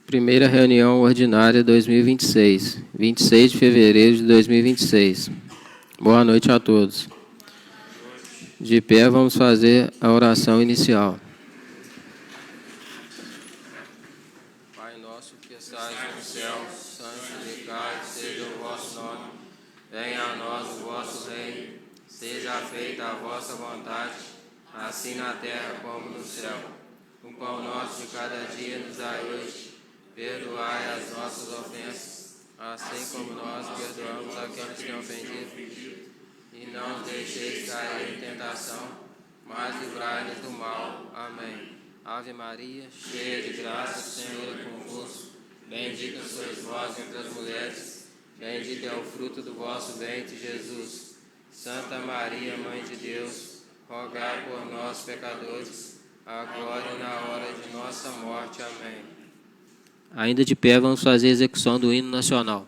Primeira reunião ordinária 2026, 26 de fevereiro de 2026. Boa noite a todos. De pé, vamos fazer a oração inicial. Pai nosso que estais no céu, santificado seja o vosso nome. Venha a nós o vosso reino. Seja feita a vossa vontade, assim na terra como no céu. O pão nosso de cada dia nos dai hoje. Perdoai as nossas ofensas, assim como nós perdoamos a quem nos tem ofendido. E não nos deixeis cair em tentação, mas livrai-nos do mal. Amém. Ave Maria, cheia de graça, o Senhor é convosco. Bendita sois vós entre as mulheres, bendito é o fruto do vosso ventre, Jesus. Santa Maria, Mãe de Deus, rogai por nós, pecadores, agora e na hora de nossa morte. Amém. Ainda de pé, vamos fazer a execução do hino nacional.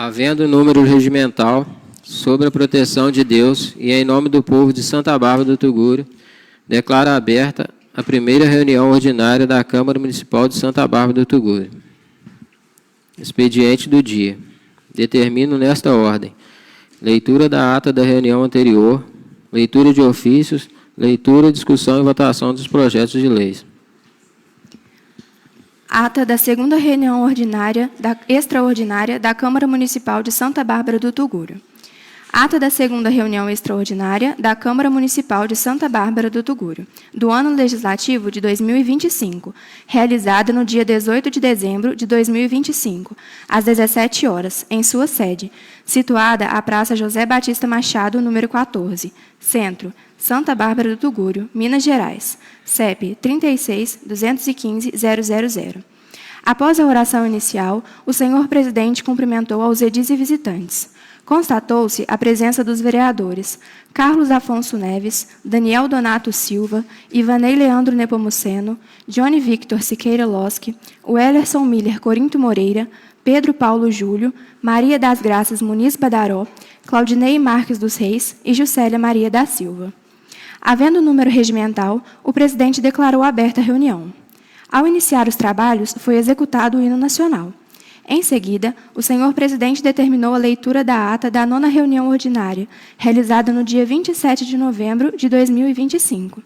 Havendo número regimental sobre a proteção de Deus e em nome do povo de Santa Bárbara do Tuguri, declaro aberta a primeira reunião ordinária da Câmara Municipal de Santa Bárbara do Tuguri. Expediente do dia. Determino nesta ordem: leitura da ata da reunião anterior, leitura de ofícios, leitura, discussão e votação dos projetos de leis. Ata da segunda reunião extraordinária da Câmara Municipal de Santa Bárbara do Tugúrio. Ata da segunda reunião extraordinária da Câmara Municipal de Santa Bárbara do Tugúrio, do ano legislativo de 2025, realizada no dia 18 de dezembro de 2025, às 17 horas, em sua sede, situada à Praça José Batista Machado, número 14, Centro, Santa Bárbara do Tugúrio, Minas Gerais, CEP 36-215-000. Após a oração inicial, o senhor presidente cumprimentou aos edis e visitantes. Constatou-se a presença dos vereadores Carlos Afonso Neves, Daniel Donato Silva, Ivanei Leandro Nepomuceno, Johnny Victor Siqueira Losque, Wellerson Miller Corinto Moreira, Pedro Paulo Júlio, Maria das Graças Muniz Badaró, Claudinei Marques dos Reis e Juscelia Maria da Silva. Havendo número regimental, o presidente declarou aberta a reunião. Ao iniciar os trabalhos, foi executado o hino nacional. Em seguida, o senhor presidente determinou a leitura da ata da 9ª reunião ordinária, realizada no dia 27 de novembro de 2025.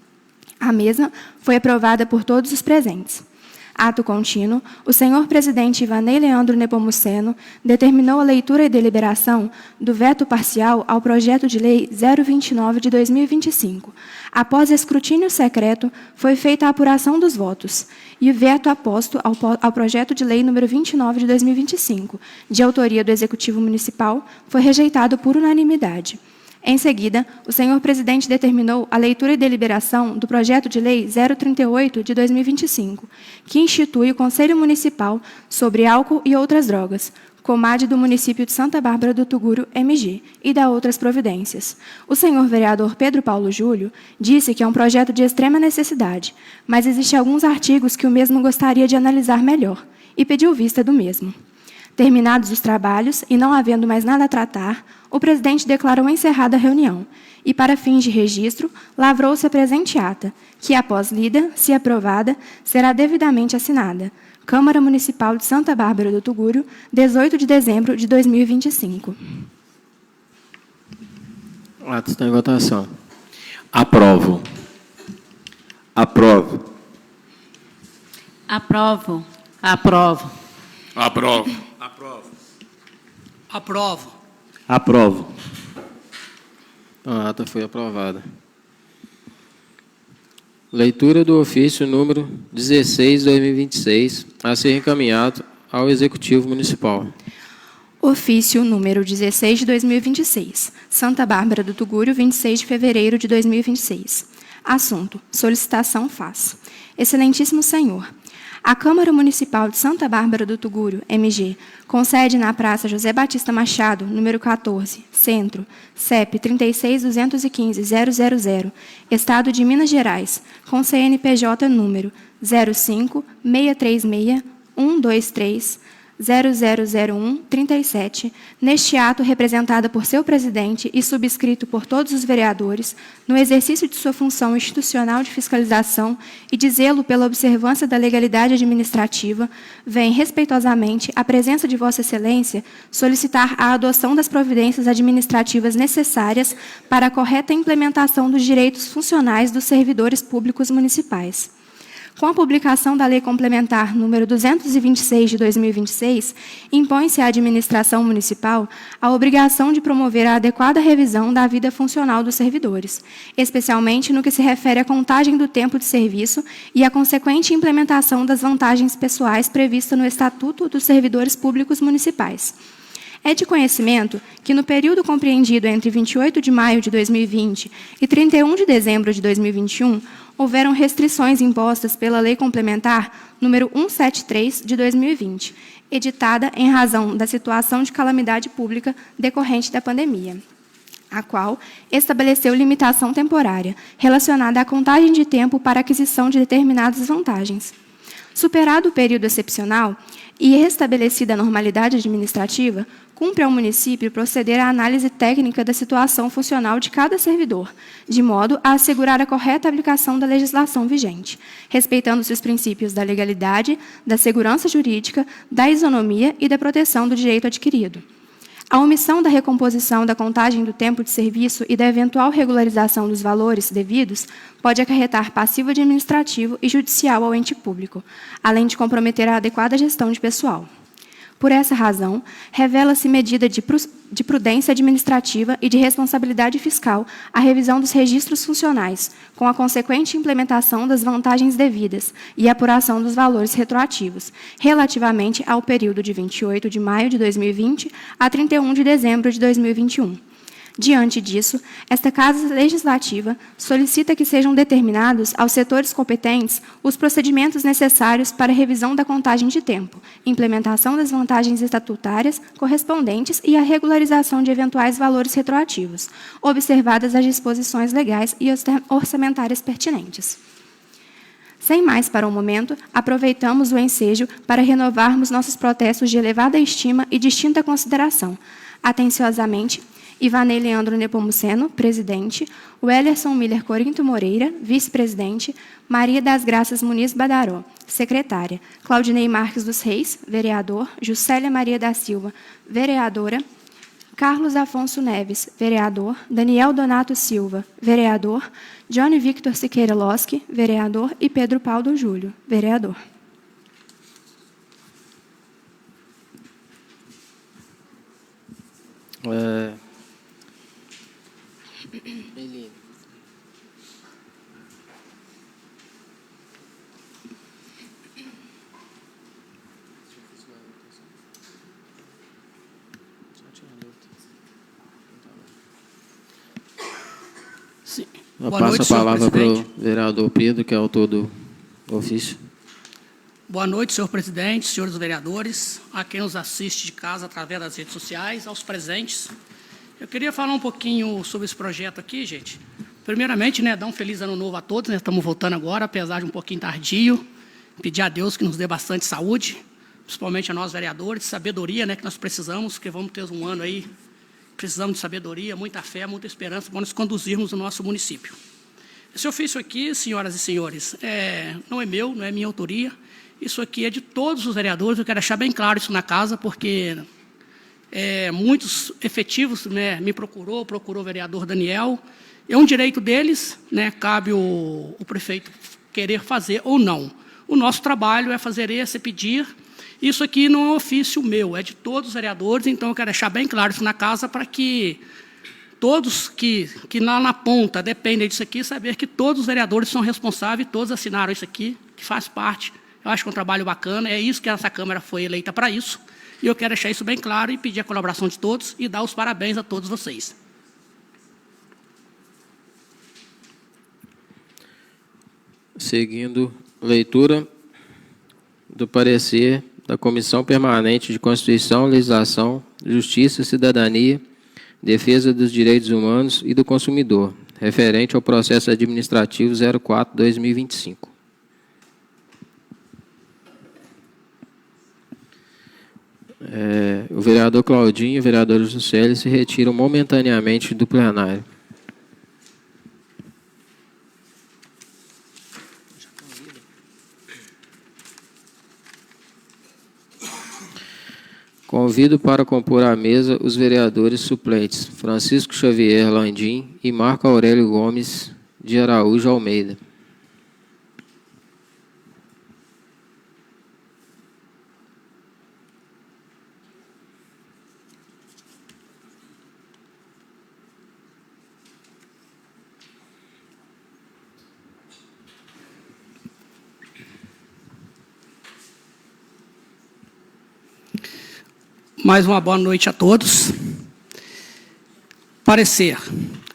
A mesma foi aprovada por todos os presentes. Ato contínuo, o senhor presidente Ivanei Leandro Nepomuceno determinou a leitura e deliberação do veto parcial ao projeto de lei 029 de 2025. Após escrutínio secreto, foi feita a apuração dos votos e o veto aposto ao projeto de lei número 29 de 2025, de autoria do Executivo Municipal, foi rejeitado por unanimidade. Em seguida, o senhor presidente determinou a leitura e deliberação do projeto de lei 038 de 2025, que institui o Conselho Municipal sobre Álcool e Outras Drogas, COMAD do município de Santa Bárbara do Tugúrio, MG, e da outras providências. O senhor vereador Pedro Paulo Júlio disse que é um projeto de extrema necessidade, mas existem alguns artigos que o mesmo gostaria de analisar melhor, e pediu vista do mesmo. Terminados os trabalhos e não havendo mais nada a tratar, o presidente declarou encerrada a reunião e, para fins de registro, lavrou-se a presente ata, que, após lida, se aprovada, será devidamente assinada. Câmara Municipal de Santa Bárbara do Tugúrio, 18 de dezembro de 2025. O ato está em votação. Aprovo. Aprovo. Aprovo. Aprovo. Aprovo. Aprovo. Aprovo. Aprovo. A ata foi aprovada. Leitura do ofício número 16/2026, a ser encaminhado ao Executivo Municipal. Ofício número 16 de 2026, Santa Bárbara do Tugúrio, 26 de fevereiro de 2026. Assunto: solicitação FAS. Excelentíssimo Senhor, a Câmara Municipal de Santa Bárbara do Tugúrio, MG, com sede na Praça José Batista Machado, número 14, Centro, CEP 36-215-000, Estado de Minas Gerais, com CNPJ número 05-636-123-0001-37, neste ato representada por seu presidente e subscrito por todos os vereadores, no exercício de sua função institucional de fiscalização e de zelo pela observância da legalidade administrativa, vem, respeitosamente, à presença de Vossa Excelência, solicitar a adoção das providências administrativas necessárias para a correta implementação dos direitos funcionais dos servidores públicos municipais. Com a publicação da Lei Complementar número 226 de 2026, impõe-se à administração municipal a obrigação de promover a adequada revisão da vida funcional dos servidores, especialmente no que se refere à contagem do tempo de serviço e à consequente implementação das vantagens pessoais prevista no Estatuto dos Servidores Públicos Municipais. É de conhecimento que, no período compreendido entre 28 de maio de 2020 e 31 de dezembro de 2021, houveram restrições impostas pela Lei Complementar número 173 de 2020, editada em razão da situação de calamidade pública decorrente da pandemia, a qual estabeleceu limitação temporária relacionada à contagem de tempo para aquisição de determinadas vantagens. Superado o período excepcional e restabelecida a normalidade administrativa, cumpre ao município proceder à análise técnica da situação funcional de cada servidor, de modo a assegurar a correta aplicação da legislação vigente, respeitando-se os princípios da legalidade, da segurança jurídica, da isonomia e da proteção do direito adquirido. A omissão da recomposição da contagem do tempo de serviço e da eventual regularização dos valores devidos pode acarretar passivo administrativo e judicial ao ente público, além de comprometer a adequada gestão de pessoal. Por essa razão, revela-se medida de prudência administrativa e de responsabilidade fiscal a revisão dos registros funcionais, com a consequente implementação das vantagens devidas e apuração dos valores retroativos, relativamente ao período de 28 de maio de 2020 a 31 de dezembro de 2021. Diante disso, esta Casa Legislativa solicita que sejam determinados aos setores competentes os procedimentos necessários para a revisão da contagem de tempo, implementação das vantagens estatutárias correspondentes e a regularização de eventuais valores retroativos, observadas as disposições legais e orçamentárias pertinentes. Sem mais para o momento, aproveitamos o ensejo para renovarmos nossos protestos de elevada estima e distinta consideração. Atenciosamente, Ivanei Leandro Nepomuceno, presidente, Wellerson Miller Corinto Moreira, vice-presidente, Maria das Graças Muniz Badaró, secretária, Claudinei Marques dos Reis, vereador, Juscelia Maria da Silva, vereadora, Carlos Afonso Neves, vereador, Daniel Donato Silva, vereador, Johnny Victor Siqueira Loschi, vereador, e Pedro Paulo Júlio, vereador. Eline. Sim. Eu Boa noite, passo a senhor palavra para o presidente. vereador Pedro, que é autor do ofício. Boa noite, senhor presidente, senhores vereadores, a quem nos assiste de casa através das redes sociais, aos presentes. Eu queria falar um pouquinho sobre esse projeto aqui, gente. Primeiramente, dar um feliz ano novo a todos, estamos voltando agora, apesar de um pouquinho tardio. Pedir a Deus que nos dê bastante saúde, principalmente a nós vereadores, sabedoria, que nós precisamos, porque vamos ter um ano aí, precisamos de sabedoria, muita fé, muita esperança para nos conduzirmos no nosso município. Esse ofício aqui, senhoras e senhores, não é meu, não é minha autoria, isso aqui é de todos os vereadores, eu quero deixar bem claro isso na casa, porque muitos efetivos me procurou o vereador Daniel, é um direito deles, cabe o prefeito querer fazer ou não. O nosso trabalho é fazer esse pedir. Isso aqui não é um ofício meu, é de todos os vereadores, então eu quero deixar bem claro isso na casa para que todos que lá na ponta dependem disso aqui, saber que todos os vereadores são responsáveis, todos assinaram isso aqui, que faz parte. Eu acho que é um trabalho bacana, é isso que essa Câmara foi eleita para isso, e eu quero deixar isso bem claro e pedir a colaboração de todos e dar os parabéns a todos vocês. Seguindo leitura do parecer da Comissão Permanente de Constituição, Legislação, Justiça, Cidadania, Defesa dos Direitos Humanos e do Consumidor, referente ao processo administrativo 04/2025. O vereador Claudinho e o vereador Juscelia se retiram momentaneamente do plenário. Convido para compor a mesa os vereadores suplentes Francisco Xavier Landim e Marco Aurélio Gomes de Araújo Almeida. Mais uma boa noite a todos. Parecer.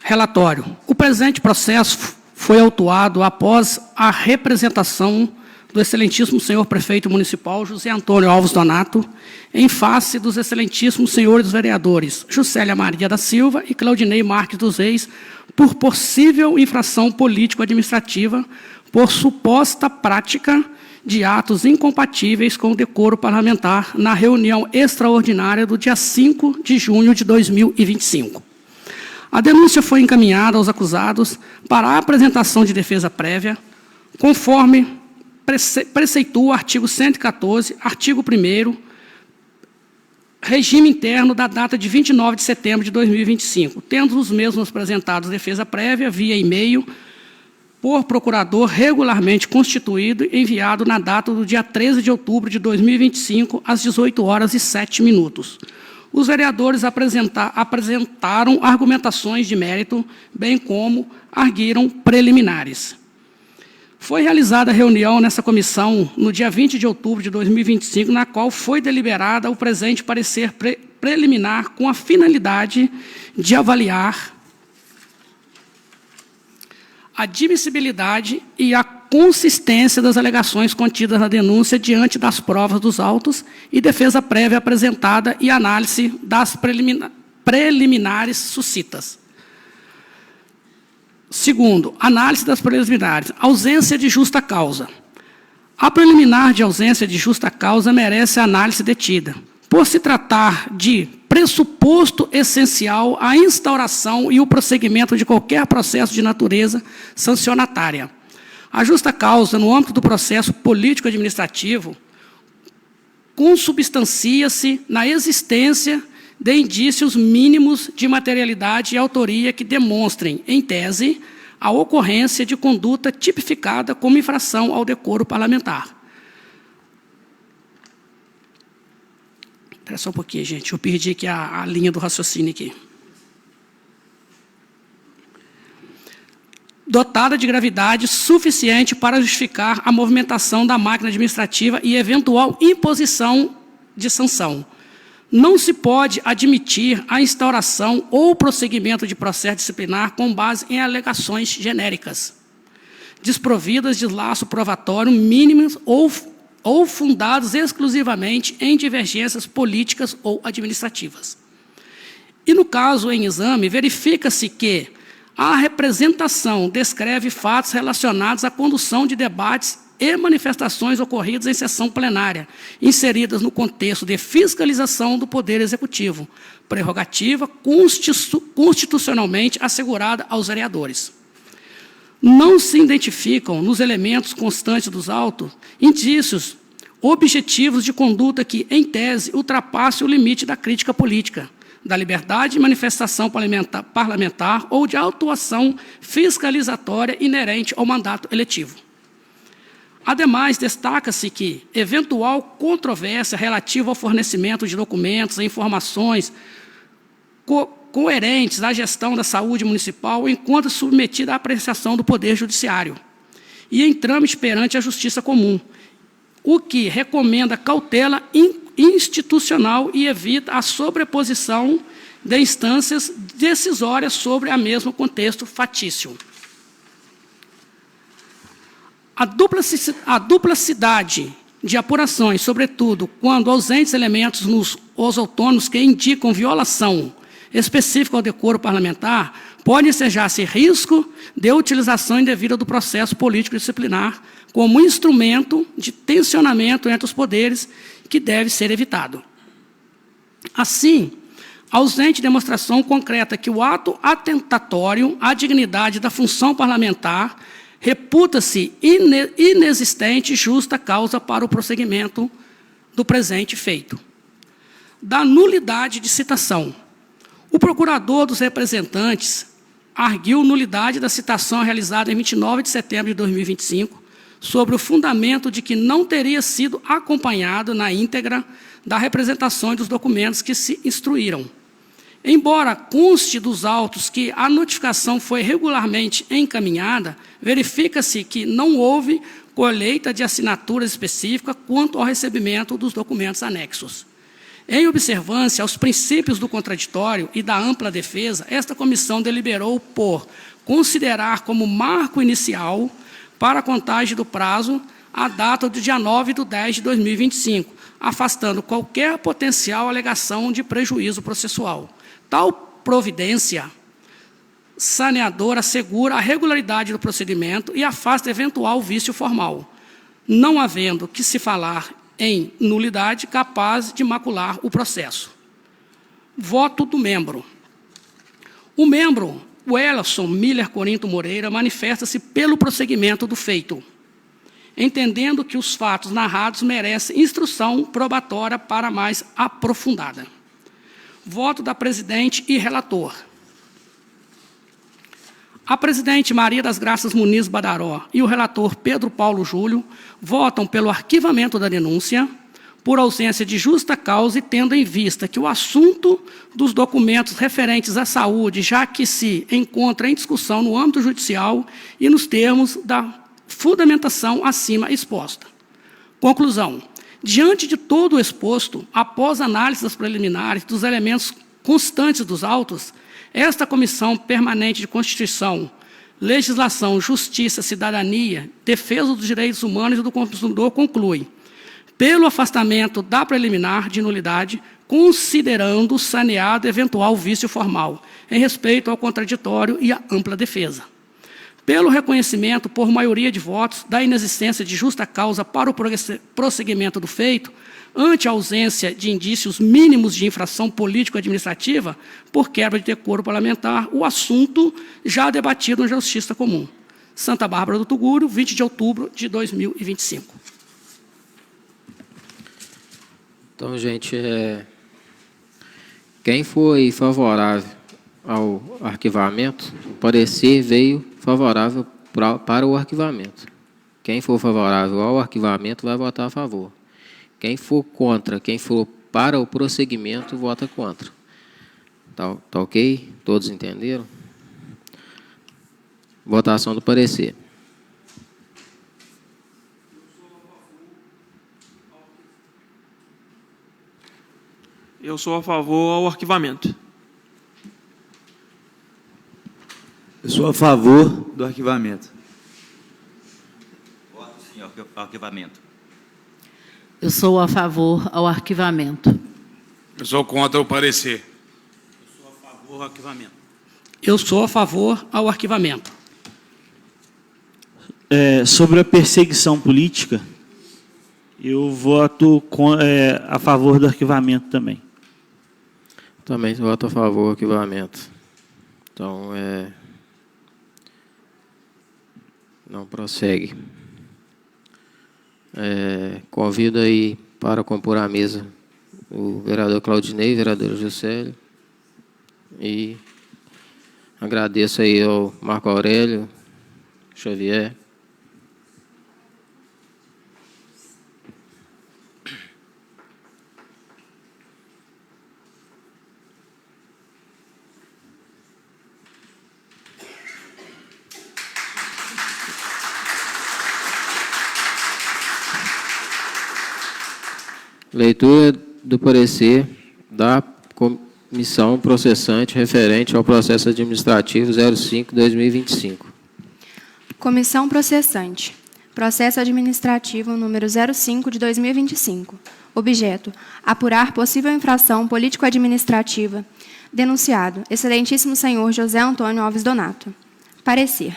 Relatório. O presente processo foi autuado após a representação do excelentíssimo senhor prefeito municipal José Antônio Alves Donato, em face dos excelentíssimos senhores vereadores Juscelia Maria da Silva e Claudinei Marques dos Reis, por possível infração político-administrativa por suposta prática de atos incompatíveis com o decoro parlamentar na reunião extraordinária do dia 5 de junho de 2025. A denúncia foi encaminhada aos acusados para a apresentação de defesa prévia, conforme preceitua o artigo 114, artigo 1º, regime interno da data de 29 de setembro de 2025, tendo os mesmos apresentados defesa prévia via e-mail por procurador regularmente constituído e enviado na data do dia 13 de outubro de 2025, às 18h07. Os vereadores apresentaram argumentações de mérito, bem como arguiram preliminares. Foi realizada a reunião nessa comissão no dia 20 de outubro de 2025, na qual foi deliberada o presente parecer preliminar com a finalidade de avaliar a admissibilidade e a consistência das alegações contidas na denúncia diante das provas dos autos e defesa prévia apresentada e análise das preliminares suscitas. Segundo, análise das preliminares. Ausência de justa causa. A preliminar de ausência de justa causa merece análise detida, por se tratar de pressuposto essencial à instauração e o prosseguimento de qualquer processo de natureza sancionatária. A justa causa, no âmbito do processo político-administrativo, consubstancia-se na existência de indícios mínimos de materialidade e autoria que demonstrem, em tese, a ocorrência de conduta tipificada como infração ao decoro parlamentar. Espera só um pouquinho, gente. Eu perdi aqui a linha do raciocínio aqui. Dotada de gravidade suficiente para justificar a movimentação da máquina administrativa e eventual imposição de sanção. Não se pode admitir a instauração ou prosseguimento de processo disciplinar com base em alegações genéricas, desprovidas de laço provatório mínimos ou fundados exclusivamente em divergências políticas ou administrativas. E, no caso em exame, verifica-se que a representação descreve fatos relacionados à condução de debates e manifestações ocorridas em sessão plenária, inseridas no contexto de fiscalização do Poder Executivo, prerrogativa constitucionalmente assegurada aos vereadores. Não se identificam, nos elementos constantes dos autos, indícios objetivos de conduta que, em tese, ultrapassem o limite da crítica política, da liberdade de manifestação parlamentar ou de atuação fiscalizatória inerente ao mandato eletivo. Ademais, destaca-se que eventual controvérsia relativa ao fornecimento de documentos e informações coerentes à gestão da saúde municipal encontra submetida à apreciação do Poder Judiciário e em trâmite perante a Justiça Comum, o que recomenda cautela institucional e evita a sobreposição de instâncias decisórias sobre a mesmo contexto fatício. A duplicidade de apurações, sobretudo quando ausentes elementos os autônomos que indicam violação específica ao decoro parlamentar, pode ensejar-se risco de utilização indevida do processo político-disciplinar como instrumento de tensionamento entre os poderes que deve ser evitado. Assim, ausente demonstração concreta que o ato atentatório à dignidade da função parlamentar reputa-se inexistente justa causa para o prosseguimento do presente feito. Da nulidade de citação. O procurador dos representantes arguiu nulidade da citação realizada em 29 de setembro de 2025, sobre o fundamento de que não teria sido acompanhado na íntegra da representação dos documentos que se instruíram. Embora conste dos autos que a notificação foi regularmente encaminhada, verifica-se que não houve colheita de assinaturas específica quanto ao recebimento dos documentos anexos. Em observância aos princípios do contraditório e da ampla defesa, esta comissão deliberou por considerar como marco inicial para a contagem do prazo a data do dia 9/10/2025, afastando qualquer potencial alegação de prejuízo processual. Tal providência saneadora assegura a regularidade do procedimento e afasta eventual vício formal, não havendo que se falar em nulidade capaz de macular o processo. Voto do membro. O membro Wellerson Miller Corinto Moreira manifesta-se pelo prosseguimento do feito, entendendo que os fatos narrados merecem instrução probatória para mais aprofundada. Voto da presidente e relator. A presidente Maria das Graças Muniz Badaró e o relator Pedro Paulo Júlio votam pelo arquivamento da denúncia, por ausência de justa causa e tendo em vista que o assunto dos documentos referentes à saúde já que se encontra em discussão no âmbito judicial e nos termos da fundamentação acima exposta. Conclusão. Diante de todo o exposto, após análise das preliminares dos elementos constantes dos autos, esta Comissão Permanente de Constituição, Legislação, Justiça, Cidadania, Defesa dos Direitos Humanos e do Consumidor conclui, pelo afastamento da preliminar de nulidade, considerando saneado eventual vício formal, em respeito ao contraditório e à ampla defesa. Pelo reconhecimento, por maioria de votos, da inexistência de justa causa para o prosseguimento do feito, ante a ausência de indícios mínimos de infração político-administrativa, por quebra de decoro parlamentar, o assunto já debatido na Justiça Comum. Santa Bárbara do Tugúrio, 20 de outubro de 2025. Então, gente, quem foi favorável ao arquivamento, o parecer veio favorável para o arquivamento. Quem for favorável ao arquivamento vai votar a favor. Quem for contra, quem for para o prosseguimento, vota contra. Tá ok? Todos entenderam? Votação do parecer. Eu sou a favor ao arquivamento. Eu sou a favor do arquivamento. Voto sim ao arquivamento. Eu sou a favor ao arquivamento. Eu sou contra o parecer. Eu sou a favor ao arquivamento. Eu sou a favor ao arquivamento. Sobre a perseguição política, eu voto a favor do arquivamento também. Também voto a favor do arquivamento. Então, não prossegue. Convido aí para compor a mesa o vereador Claudinei, o vereador Juscelio, e agradeço aí ao Marco Aurélio Xavier. Leitura do parecer da comissão processante referente ao processo administrativo 05/2025. Comissão processante. Processo administrativo número 05 de 2025. Objeto: apurar possível infração político-administrativa. Denunciado: excelentíssimo senhor José Antônio Alves Donato. Parecer.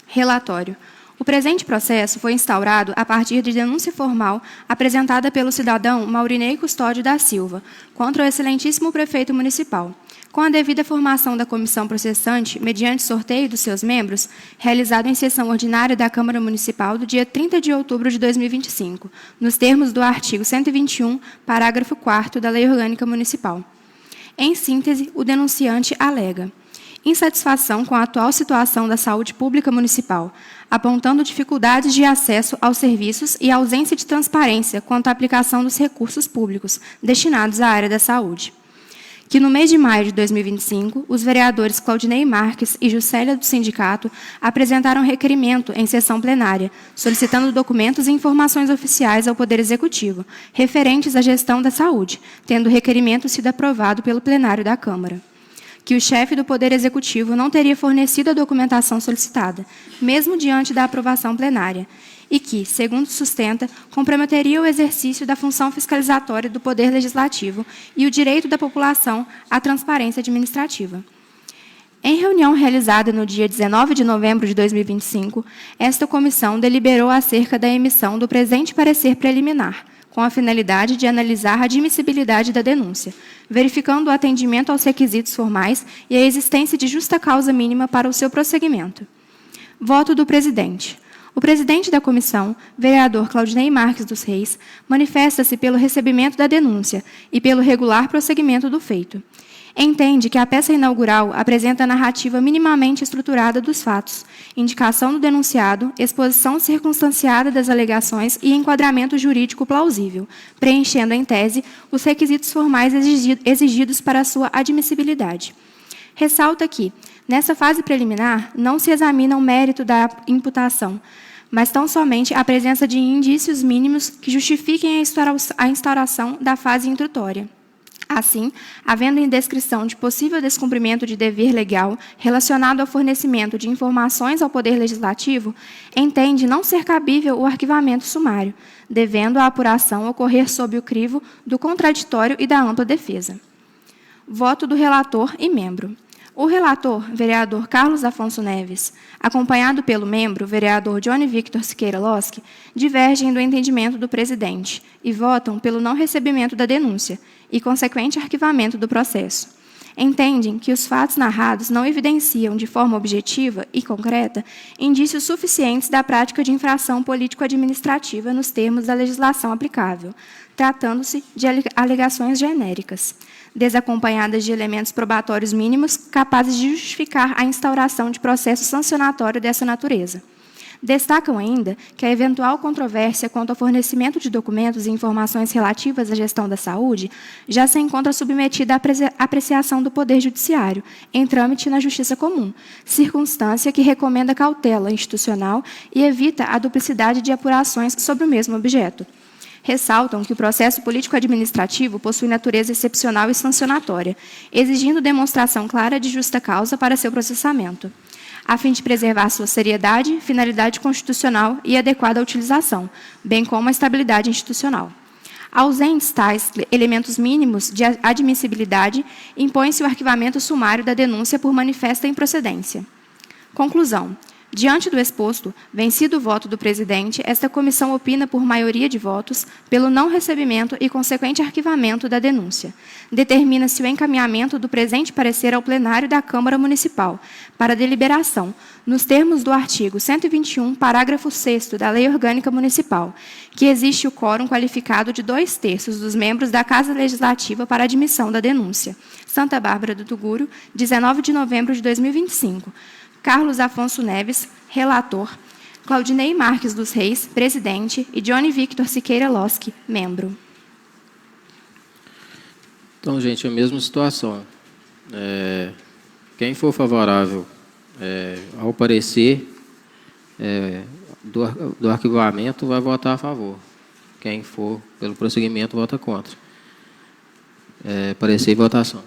Relatório. O presente processo foi instaurado a partir de denúncia formal apresentada pelo cidadão Maurinei Custódio da Silva contra o excelentíssimo prefeito municipal, com a devida formação da comissão processante, mediante sorteio dos seus membros, realizado em sessão ordinária da Câmara Municipal do dia 30 de outubro de 2025, nos termos do artigo 121, parágrafo 4º da Lei Orgânica Municipal. Em síntese, o denunciante alega insatisfação com a atual situação da saúde pública municipal, apontando dificuldades de acesso aos serviços e ausência de transparência quanto à aplicação dos recursos públicos destinados à área da saúde. Que, no mês de maio de 2025, os vereadores Claudinei Marques e Juscelia do Sindicato apresentaram requerimento em sessão plenária, solicitando documentos e informações oficiais ao Poder Executivo, referentes à gestão da saúde, tendo o requerimento sido aprovado pelo plenário da Câmara. Que o chefe do Poder Executivo não teria fornecido a documentação solicitada, mesmo diante da aprovação plenária, e que, segundo sustenta, comprometeria o exercício da função fiscalizatória do Poder Legislativo e o direito da população à transparência administrativa. Em reunião realizada no dia 19 de novembro de 2025, esta comissão deliberou acerca da emissão do presente parecer preliminar, com a finalidade de analisar a admissibilidade da denúncia, verificando o atendimento aos requisitos formais e a existência de justa causa mínima para o seu prosseguimento. Voto do presidente. O presidente da comissão, vereador Claudinei Marques dos Reis, manifesta-se pelo recebimento da denúncia e pelo regular prosseguimento do feito. Entende que a peça inaugural apresenta a narrativa minimamente estruturada dos fatos, indicação do denunciado, exposição circunstanciada das alegações e enquadramento jurídico plausível, preenchendo, em tese, os requisitos formais exigidos para a sua admissibilidade. Ressalta que, nessa fase preliminar, não se examina o mérito da imputação, mas tão somente a presença de indícios mínimos que justifiquem a instauração da fase intrutória. Assim, havendo indescrição de possível descumprimento de dever legal relacionado ao fornecimento de informações ao Poder Legislativo, entende não ser cabível o arquivamento sumário, devendo a apuração ocorrer sob o crivo do contraditório e da ampla defesa. Voto do relator e membro. O relator, vereador Carlos Afonso Neves, acompanhado pelo membro, vereador Johnny Victor Siqueira Loschi, divergem do entendimento do presidente e votam pelo não recebimento da denúncia e consequente arquivamento do processo. Entendem que os fatos narrados não evidenciam, de forma objetiva e concreta, indícios suficientes da prática de infração político-administrativa nos termos da legislação aplicável, tratando-se de alegações genéricas, desacompanhadas de elementos probatórios mínimos capazes de justificar a instauração de processo sancionatório dessa natureza. Destacam ainda que a eventual controvérsia quanto ao fornecimento de documentos e informações relativas à gestão da saúde já se encontra submetida à apreciação do Poder Judiciário, em trâmite na Justiça Comum, circunstância que recomenda cautela institucional e evita a duplicidade de apurações sobre o mesmo objeto. Ressaltam que o processo político-administrativo possui natureza excepcional e sancionatória, exigindo demonstração clara de justa causa para seu processamento, a fim de preservar sua seriedade, finalidade constitucional e adequada utilização, bem como a estabilidade institucional. Ausentes tais elementos mínimos de admissibilidade, impõe-se o arquivamento sumário da denúncia por manifesta improcedência. Conclusão. Diante do exposto, vencido o voto do presidente, esta comissão opina por maioria de votos pelo não recebimento e consequente arquivamento da denúncia. Determina-se o encaminhamento do presente parecer ao plenário da Câmara Municipal para deliberação, nos termos do artigo 121, parágrafo 6º da Lei Orgânica Municipal, que existe o quórum qualificado de 2/3 dos membros da Casa Legislativa para admissão da denúncia. Santa Bárbara do Tuguru, 19 de novembro de 2025. Carlos Afonso Neves, relator, Claudinei Marques dos Reis, presidente, e Johnny Victor Siqueira Loschi, membro. Então, gente, a mesma situação. Quem for favorável ao parecer do arquivamento vai votar a favor. Quem for pelo prosseguimento vota contra. Parecer e votação.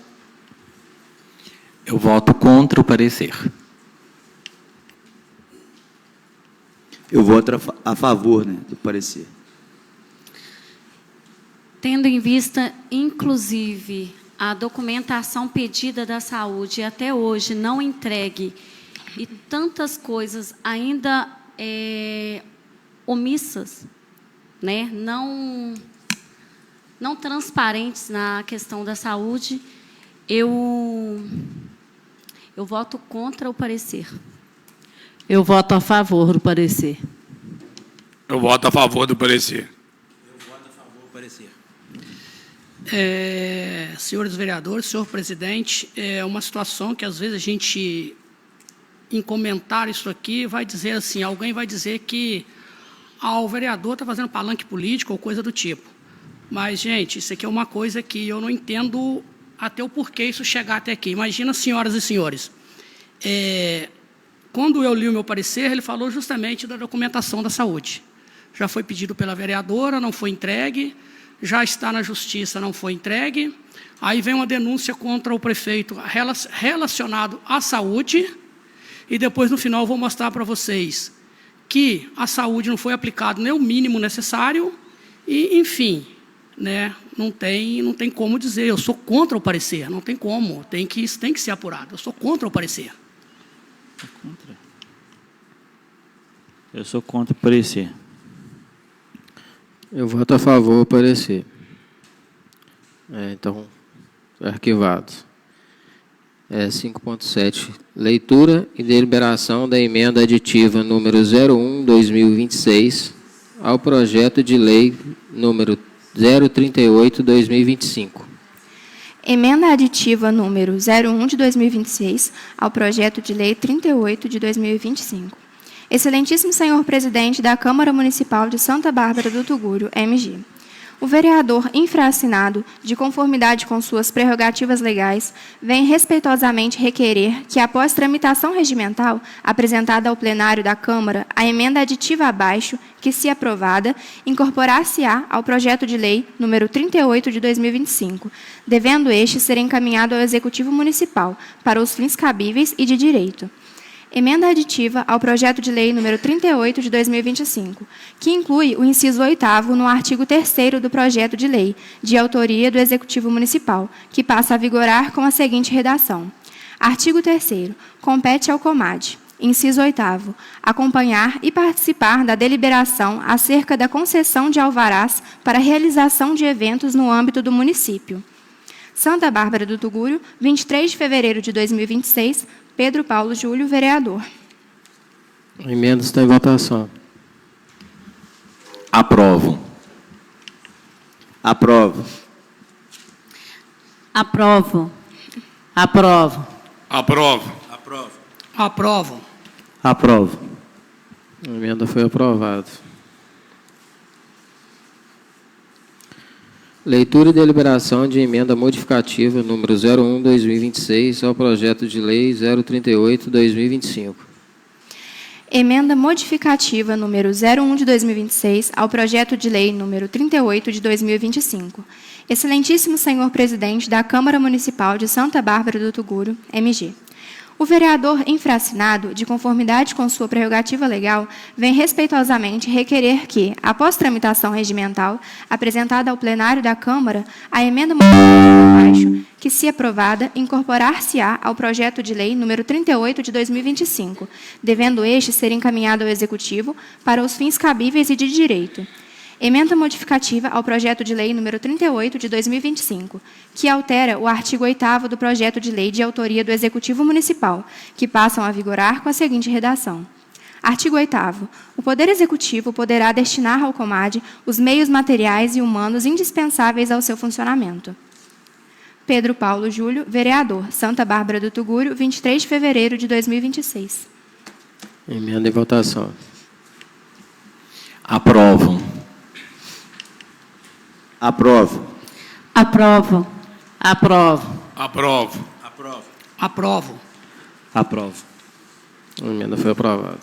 Eu voto contra o parecer. Eu voto a favor, né, do parecer. Tendo em vista, inclusive, a documentação pedida da saúde até hoje não entregue e tantas coisas ainda omissas, né, não transparentes na questão da saúde, eu voto contra o parecer. Eu voto a favor do parecer. Eu voto a favor do parecer. Eu voto a favor do parecer. Senhores vereadores, senhor presidente, é uma situação que, às vezes, a gente, em comentar isso aqui, vai dizer assim, alguém vai dizer que o vereador está fazendo palanque político ou coisa do tipo. Mas, gente, isso aqui é uma coisa que eu não entendo até o porquê isso chegar até aqui. Imagina, senhoras e senhores, quando eu li o meu parecer, ele falou justamente da documentação da saúde. Já foi pedido pela vereadora, não foi entregue, já está na justiça, não foi entregue. Aí vem uma denúncia contra o prefeito relacionado à saúde, e depois, no final, eu vou mostrar para vocês que a saúde não foi aplicada nem o mínimo necessário, e, enfim, né, não tem como dizer, eu sou contra o parecer, não tem como, isso tem que ser apurado, eu sou contra o parecer. Eu sou contra o parecer. Eu voto a favor do parecer. Então, arquivado. 5.7. Leitura e deliberação da emenda aditiva número 01/2026 ao projeto de lei número 038/2025. Emenda aditiva número 01 de 2026 ao projeto de lei 38 de 2025. Excelentíssimo senhor presidente da Câmara Municipal de Santa Bárbara do Tugúrio, MG. O vereador infraassinado, de conformidade com suas prerrogativas legais, vem respeitosamente requerer que, após tramitação regimental apresentada ao plenário da Câmara, a emenda aditiva abaixo, que, se aprovada, incorporar-se-á ao projeto de lei número 38 de 2025, devendo este ser encaminhado ao Executivo Municipal para os fins cabíveis e de direito. Emenda aditiva ao projeto de lei número 38 de 2025, que inclui o inciso 8º no artigo 3º do projeto de lei, de autoria do Executivo Municipal, que passa a vigorar com a seguinte redação. Artigo 3º. Compete ao COMAD, inciso 8º, acompanhar e participar da deliberação acerca da concessão de alvarás para realização de eventos no âmbito do município. Santa Bárbara do Tugúrio, 23 de fevereiro de 2026, Pedro Paulo Júlio, vereador. A emenda está em votação. Aprovo. Aprovo. Aprovo. Aprovo. Aprovo. Aprovo. Aprovo. Aprovo. A emenda foi aprovada. Leitura e deliberação de emenda modificativa número 01/2026 ao projeto de lei 038/2025. Emenda modificativa número 01 de 2026 ao projeto de lei número 38 de 2025. Excelentíssimo senhor presidente da Câmara Municipal de Santa Bárbara do Tugúrio, MG. O vereador infraassinado, de conformidade com sua prerrogativa legal, vem respeitosamente requerer que, após tramitação regimental apresentada ao plenário da Câmara, a emenda modificativa abaixo, que, se aprovada, incorporar-se-á ao projeto de lei número 38 de 2025, devendo este ser encaminhado ao Executivo para os fins cabíveis e de direito. Emenda modificativa ao projeto de lei número 38 de 2025, que altera o artigo 8º do projeto de lei de autoria do Executivo Municipal, que passam a vigorar com a seguinte redação. Artigo 8º. O Poder Executivo poderá destinar ao COMAD os meios materiais e humanos indispensáveis ao seu funcionamento. Pedro Paulo Júlio, vereador, Santa Bárbara do Tugúrio, 23 de fevereiro de 2026. Emenda em votação. Aprovo. Aprovo. Aprovo. Aprovo. Aprovo. Aprovo. Aprovo. Aprovo. A emenda foi aprovada.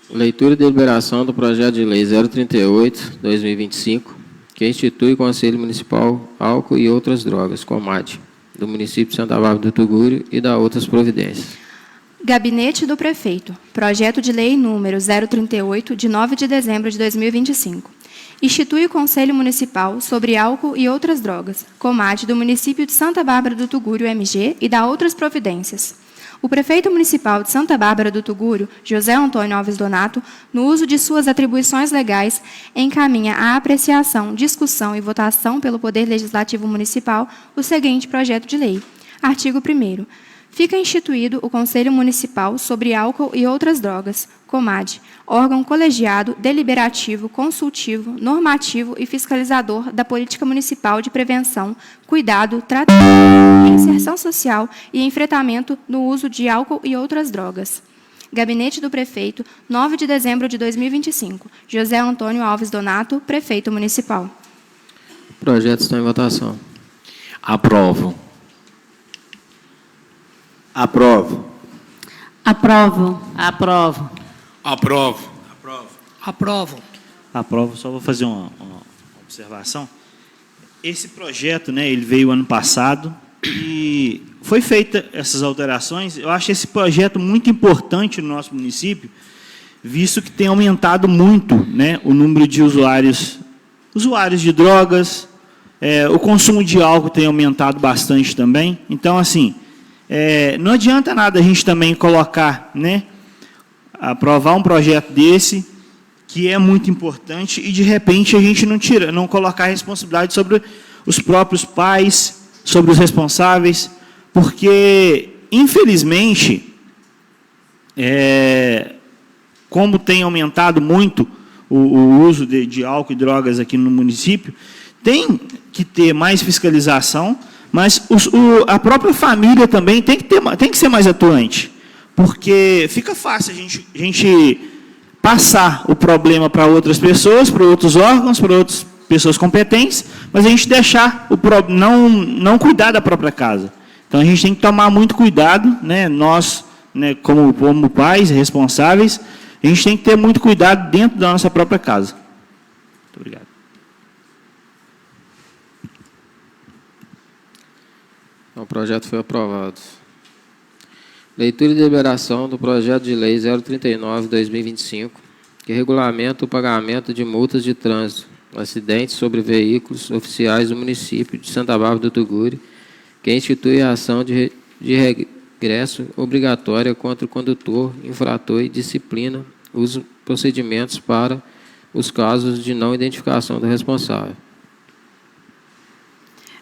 Leitura e deliberação do projeto de lei 038/2025, que institui o Conselho Municipal Álcool e Outras Drogas, COMAD, do município de Santa Bárbara do Tugúrio e da outras providências. Gabinete do Prefeito. Projeto de Lei número 038, de 9 de dezembro de 2025. Institui o Conselho Municipal sobre Álcool e Outras Drogas, COMAD, do município de Santa Bárbara do Tugúrio, MG, e da outras providências. O prefeito municipal de Santa Bárbara do Tugúrio, José Antônio Alves Donato, no uso de suas atribuições legais, encaminha à apreciação, discussão e votação pelo Poder Legislativo Municipal o seguinte projeto de lei. Artigo 1º. Fica instituído o Conselho Municipal sobre Álcool e Outras Drogas, COMAD, órgão colegiado, deliberativo, consultivo, normativo e fiscalizador da política municipal de prevenção, cuidado, tratamento, inserção social e enfrentamento no uso de álcool e outras drogas. Gabinete do Prefeito, 9 de dezembro de 2025. José Antônio Alves Donato, Prefeito Municipal. O projeto está em votação. Aprovo. Aprovo. Aprovo. Aprovo. Aprovo. Aprovo. Aprovo. Aprovo. Só vou fazer uma observação. Esse projeto, né, ele veio ano passado e foi feita essas alterações. Eu acho esse projeto muito importante no nosso município, visto que tem aumentado muito, né, o número de usuários de drogas, o consumo de álcool tem aumentado bastante também. Então, assim, não adianta nada a gente também colocar, né, aprovar um projeto desse, que é muito importante, e de repente a gente não colocar a responsabilidade sobre os próprios pais, sobre os responsáveis, porque, infelizmente, como tem aumentado muito o uso de álcool e drogas aqui no município, tem que ter mais fiscalização, mas a própria família também tem que ser mais atuante, porque fica fácil a gente passar o problema para outras pessoas, para outros órgãos, para outras pessoas competentes, mas a gente não cuidar da própria casa. Então, a gente tem que tomar muito cuidado, né? Nós, né, como pais responsáveis, a gente tem que ter muito cuidado dentro da nossa própria casa. Muito obrigado. O projeto foi aprovado. Leitura e deliberação do projeto de lei 039/2025, que regulamenta o pagamento de multas de trânsito, acidentes sobre veículos oficiais do município de Santa Bárbara do Tuguri, que institui a ação de regresso obrigatória contra o condutor, infrator e disciplina os procedimentos para os casos de não identificação do responsável.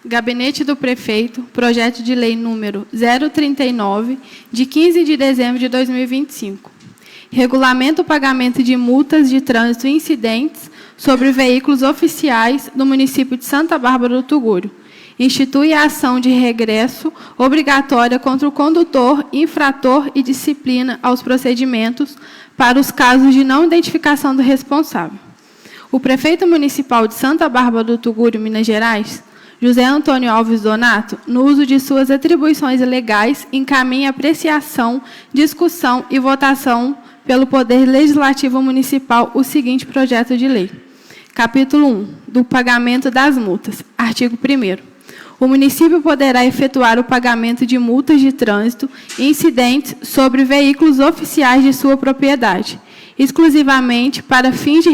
Gabinete do Prefeito, projeto de lei número 039, de 15 de dezembro de 2025. Regulamenta o pagamento de multas de trânsito e incidentes sobre veículos oficiais do município de Santa Bárbara do Tuguri. Institui a ação de regresso obrigatória contra o condutor, infrator e disciplina aos procedimentos para os casos de não identificação do responsável. O prefeito municipal de Santa Bárbara do Tuguri, Minas Gerais, José Antônio Alves Donato, no uso de suas atribuições legais, encaminha apreciação, discussão e votação pelo Poder Legislativo Municipal o seguinte projeto de lei. Capítulo 1. Do pagamento das multas. Artigo 1º. O município poderá efetuar o pagamento de multas de trânsito e incidentes sobre veículos oficiais de sua propriedade, exclusivamente para fins de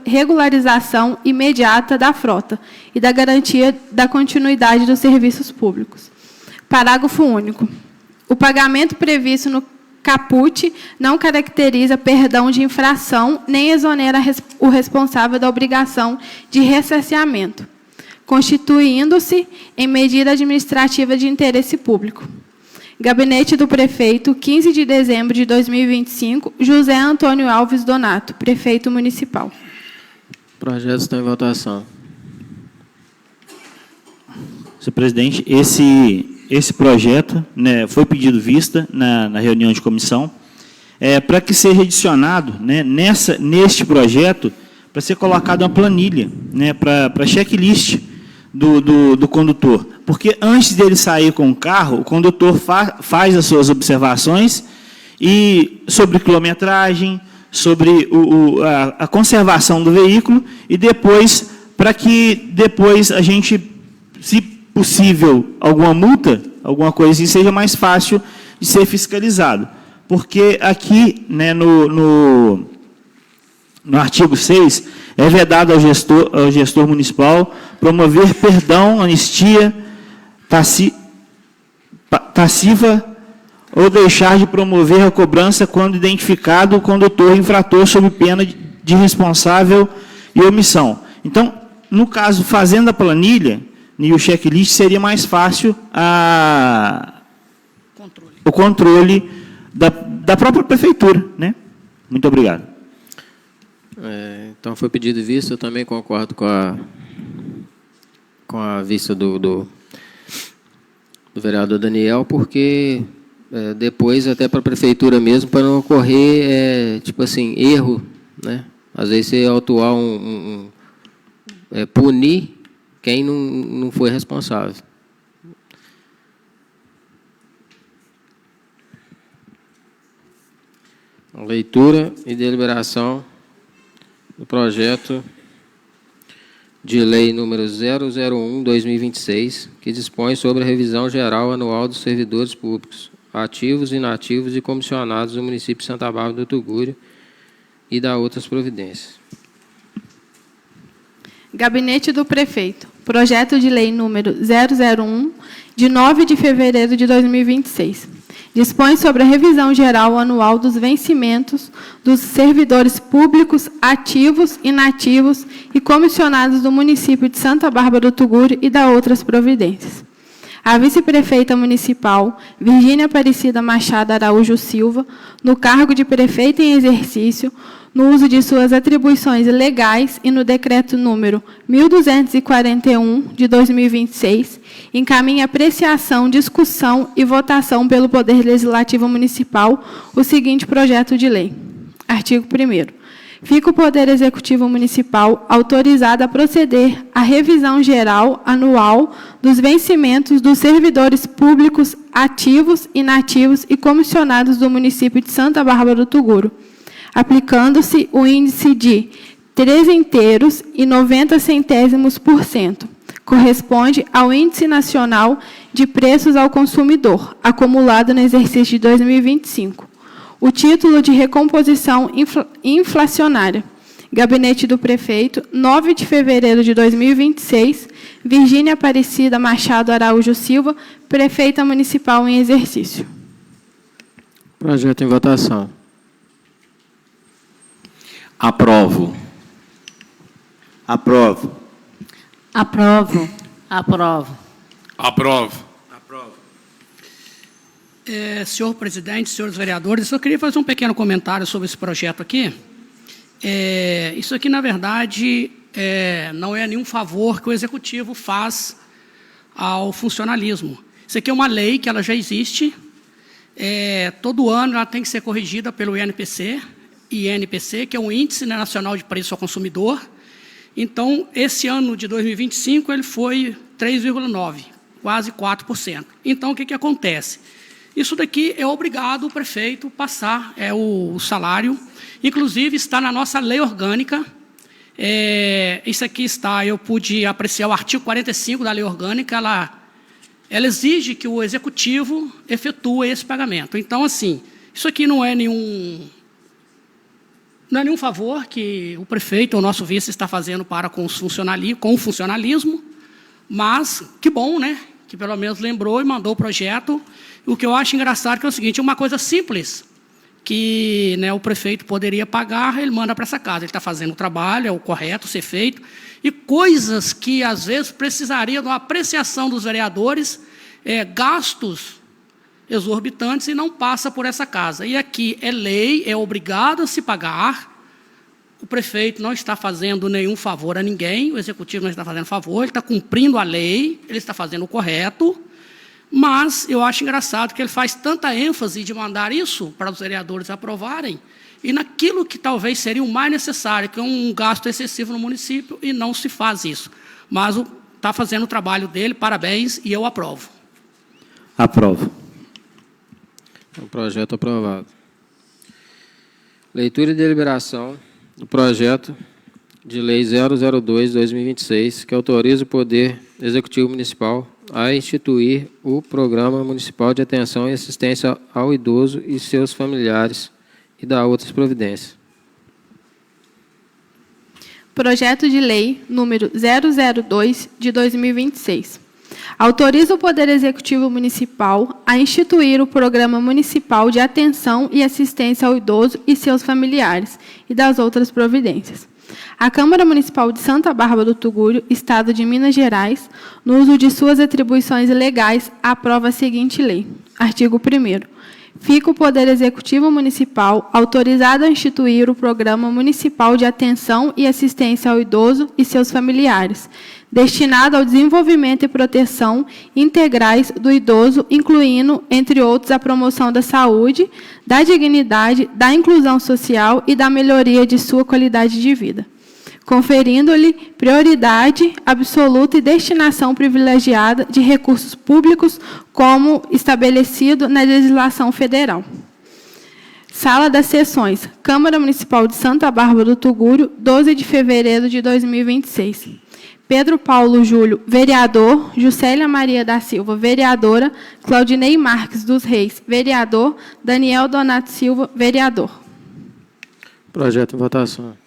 regularização imediata da frota e da garantia da continuidade dos serviços públicos. Parágrafo único. O pagamento previsto no caput não caracteriza perdão de infração nem exonera o responsável da obrigação de ressarcimento, constituindo-se em medida administrativa de interesse público. Gabinete do Prefeito, 15 de dezembro de 2025, José Antônio Alves Donato, Prefeito Municipal. O projeto está em votação. Senhor presidente, esse projeto, né, foi pedido vista na reunião de comissão, para que seja adicionado, né, neste projeto, para ser colocada uma planilha, né, para checklist do condutor. Porque antes dele sair com o carro, o condutor faz as suas observações e sobre quilometragem, sobre a conservação do veículo, e depois, para que depois a gente, se possível, alguma multa, alguma coisa assim, seja mais fácil de ser fiscalizado. Porque aqui, né, no artigo 6, é vedado ao gestor municipal promover perdão, anistia, taciva ou deixar de promover a cobrança quando identificado o condutor infrator sob pena de responsável e omissão. Então, no caso, fazendo a planilha e o checklist, seria mais fácil o controle da própria prefeitura, né? Muito obrigado. Então, foi pedido vista. Eu também concordo com a vista do vereador Daniel, porque depois, até para a prefeitura mesmo, para não ocorrer, tipo assim, erro, né? Às vezes, você autuar punir quem não foi responsável. Leitura e deliberação do projeto de lei número 001/2026, que dispõe sobre a revisão geral anual dos servidores públicos, ativos, inativos e comissionados do município de Santa Bárbara do Tuguri e da outras providências. Gabinete do Prefeito, projeto de lei número 001, de 9 de fevereiro de 2026. Dispõe sobre a revisão geral anual dos vencimentos dos servidores públicos ativos, inativos e comissionados do município de Santa Bárbara do Tuguri e da outras providências. A vice-prefeita municipal, Virgínia Aparecida Machado Araújo Silva, no cargo de prefeita em exercício, no uso de suas atribuições legais e no decreto número 1241 de 2026, encaminha apreciação, discussão e votação pelo Poder Legislativo Municipal o seguinte projeto de lei. Artigo 1º. Fica o Poder Executivo Municipal autorizado a proceder à revisão geral anual dos vencimentos dos servidores públicos ativos, inativos e comissionados do município de Santa Bárbara do Tuguru, aplicando-se o índice de 3,90, corresponde ao Índice Nacional de Preços ao Consumidor, acumulado no exercício de 2025. O título de recomposição inflacionária. Gabinete do Prefeito, 9 de fevereiro de 2026, Virgínia Aparecida Machado Araújo Silva, Prefeita Municipal em exercício. Projeto em votação. Aprovo. Aprovo. Aprovo. Aprovo. Aprovo. Senhor presidente, senhores vereadores, eu queria fazer um pequeno comentário sobre esse projeto aqui. Isso aqui, na verdade, não é nenhum favor que o Executivo faz ao funcionalismo. Isso aqui é uma lei que ela já existe. Todo ano ela tem que ser corrigida pelo INPC, que é o Índice Nacional de Preço ao Consumidor. Então, esse ano de 2025, ele foi 3,9%, quase 4%. Então, o que acontece? Isso daqui é obrigado o prefeito passar o salário, inclusive está na nossa lei orgânica. Isso aqui está, eu pude apreciar o artigo 45 da lei orgânica, ela exige que o executivo efetue esse pagamento. Então, assim, isso aqui não é nenhum favor que o prefeito ou o nosso vice está fazendo para com o funcionalismo, mas que bom, né? Que pelo menos lembrou e mandou o projeto. O que eu acho engraçado que é o seguinte, uma coisa simples, que o prefeito poderia pagar, ele manda para essa casa. Ele está fazendo o trabalho, é o correto ser feito. E coisas que, às vezes, precisariam de uma apreciação dos vereadores, gastos exorbitantes, e não passa por essa casa. E aqui é lei, é obrigado a se pagar. O prefeito não está fazendo nenhum favor a ninguém, o executivo não está fazendo favor, ele está cumprindo a lei, ele está fazendo o correto. Mas eu acho engraçado que ele faz tanta ênfase de mandar isso para os vereadores aprovarem, e naquilo que talvez seria o mais necessário, que é um gasto excessivo no município, e não se faz isso. Mas está fazendo o trabalho dele, parabéns, e eu aprovo. Aprovo. O projeto aprovado. Leitura e deliberação do projeto de lei 002/2026, que autoriza o Poder Executivo Municipal a instituir o Programa Municipal de Atenção e Assistência ao Idoso e seus familiares e dar outras providências. Projeto de lei número 002 de 2026. Autoriza o Poder Executivo Municipal a instituir o Programa Municipal de Atenção e Assistência ao Idoso e seus familiares e das outras providências. A Câmara Municipal de Santa Bárbara do Tuguru, Estado de Minas Gerais, no uso de suas atribuições legais, aprova a seguinte lei. Artigo 1º. Fica o Poder Executivo Municipal autorizado a instituir o Programa Municipal de Atenção e Assistência ao Idoso e seus familiares, destinado ao desenvolvimento e proteção integrais do idoso, incluindo, entre outros, a promoção da saúde, da dignidade, da inclusão social e da melhoria de sua qualidade de vida, conferindo-lhe prioridade absoluta e destinação privilegiada de recursos públicos, como estabelecido na legislação federal. Sala das Sessões, Câmara Municipal de Santa Bárbara do Tuguru, 12 de fevereiro de 2026. Pedro Paulo Júlio, vereador. Juscelia Maria da Silva, vereadora. Claudinei Marques dos Reis, vereador. Daniel Donato Silva, vereador. Projeto em votação.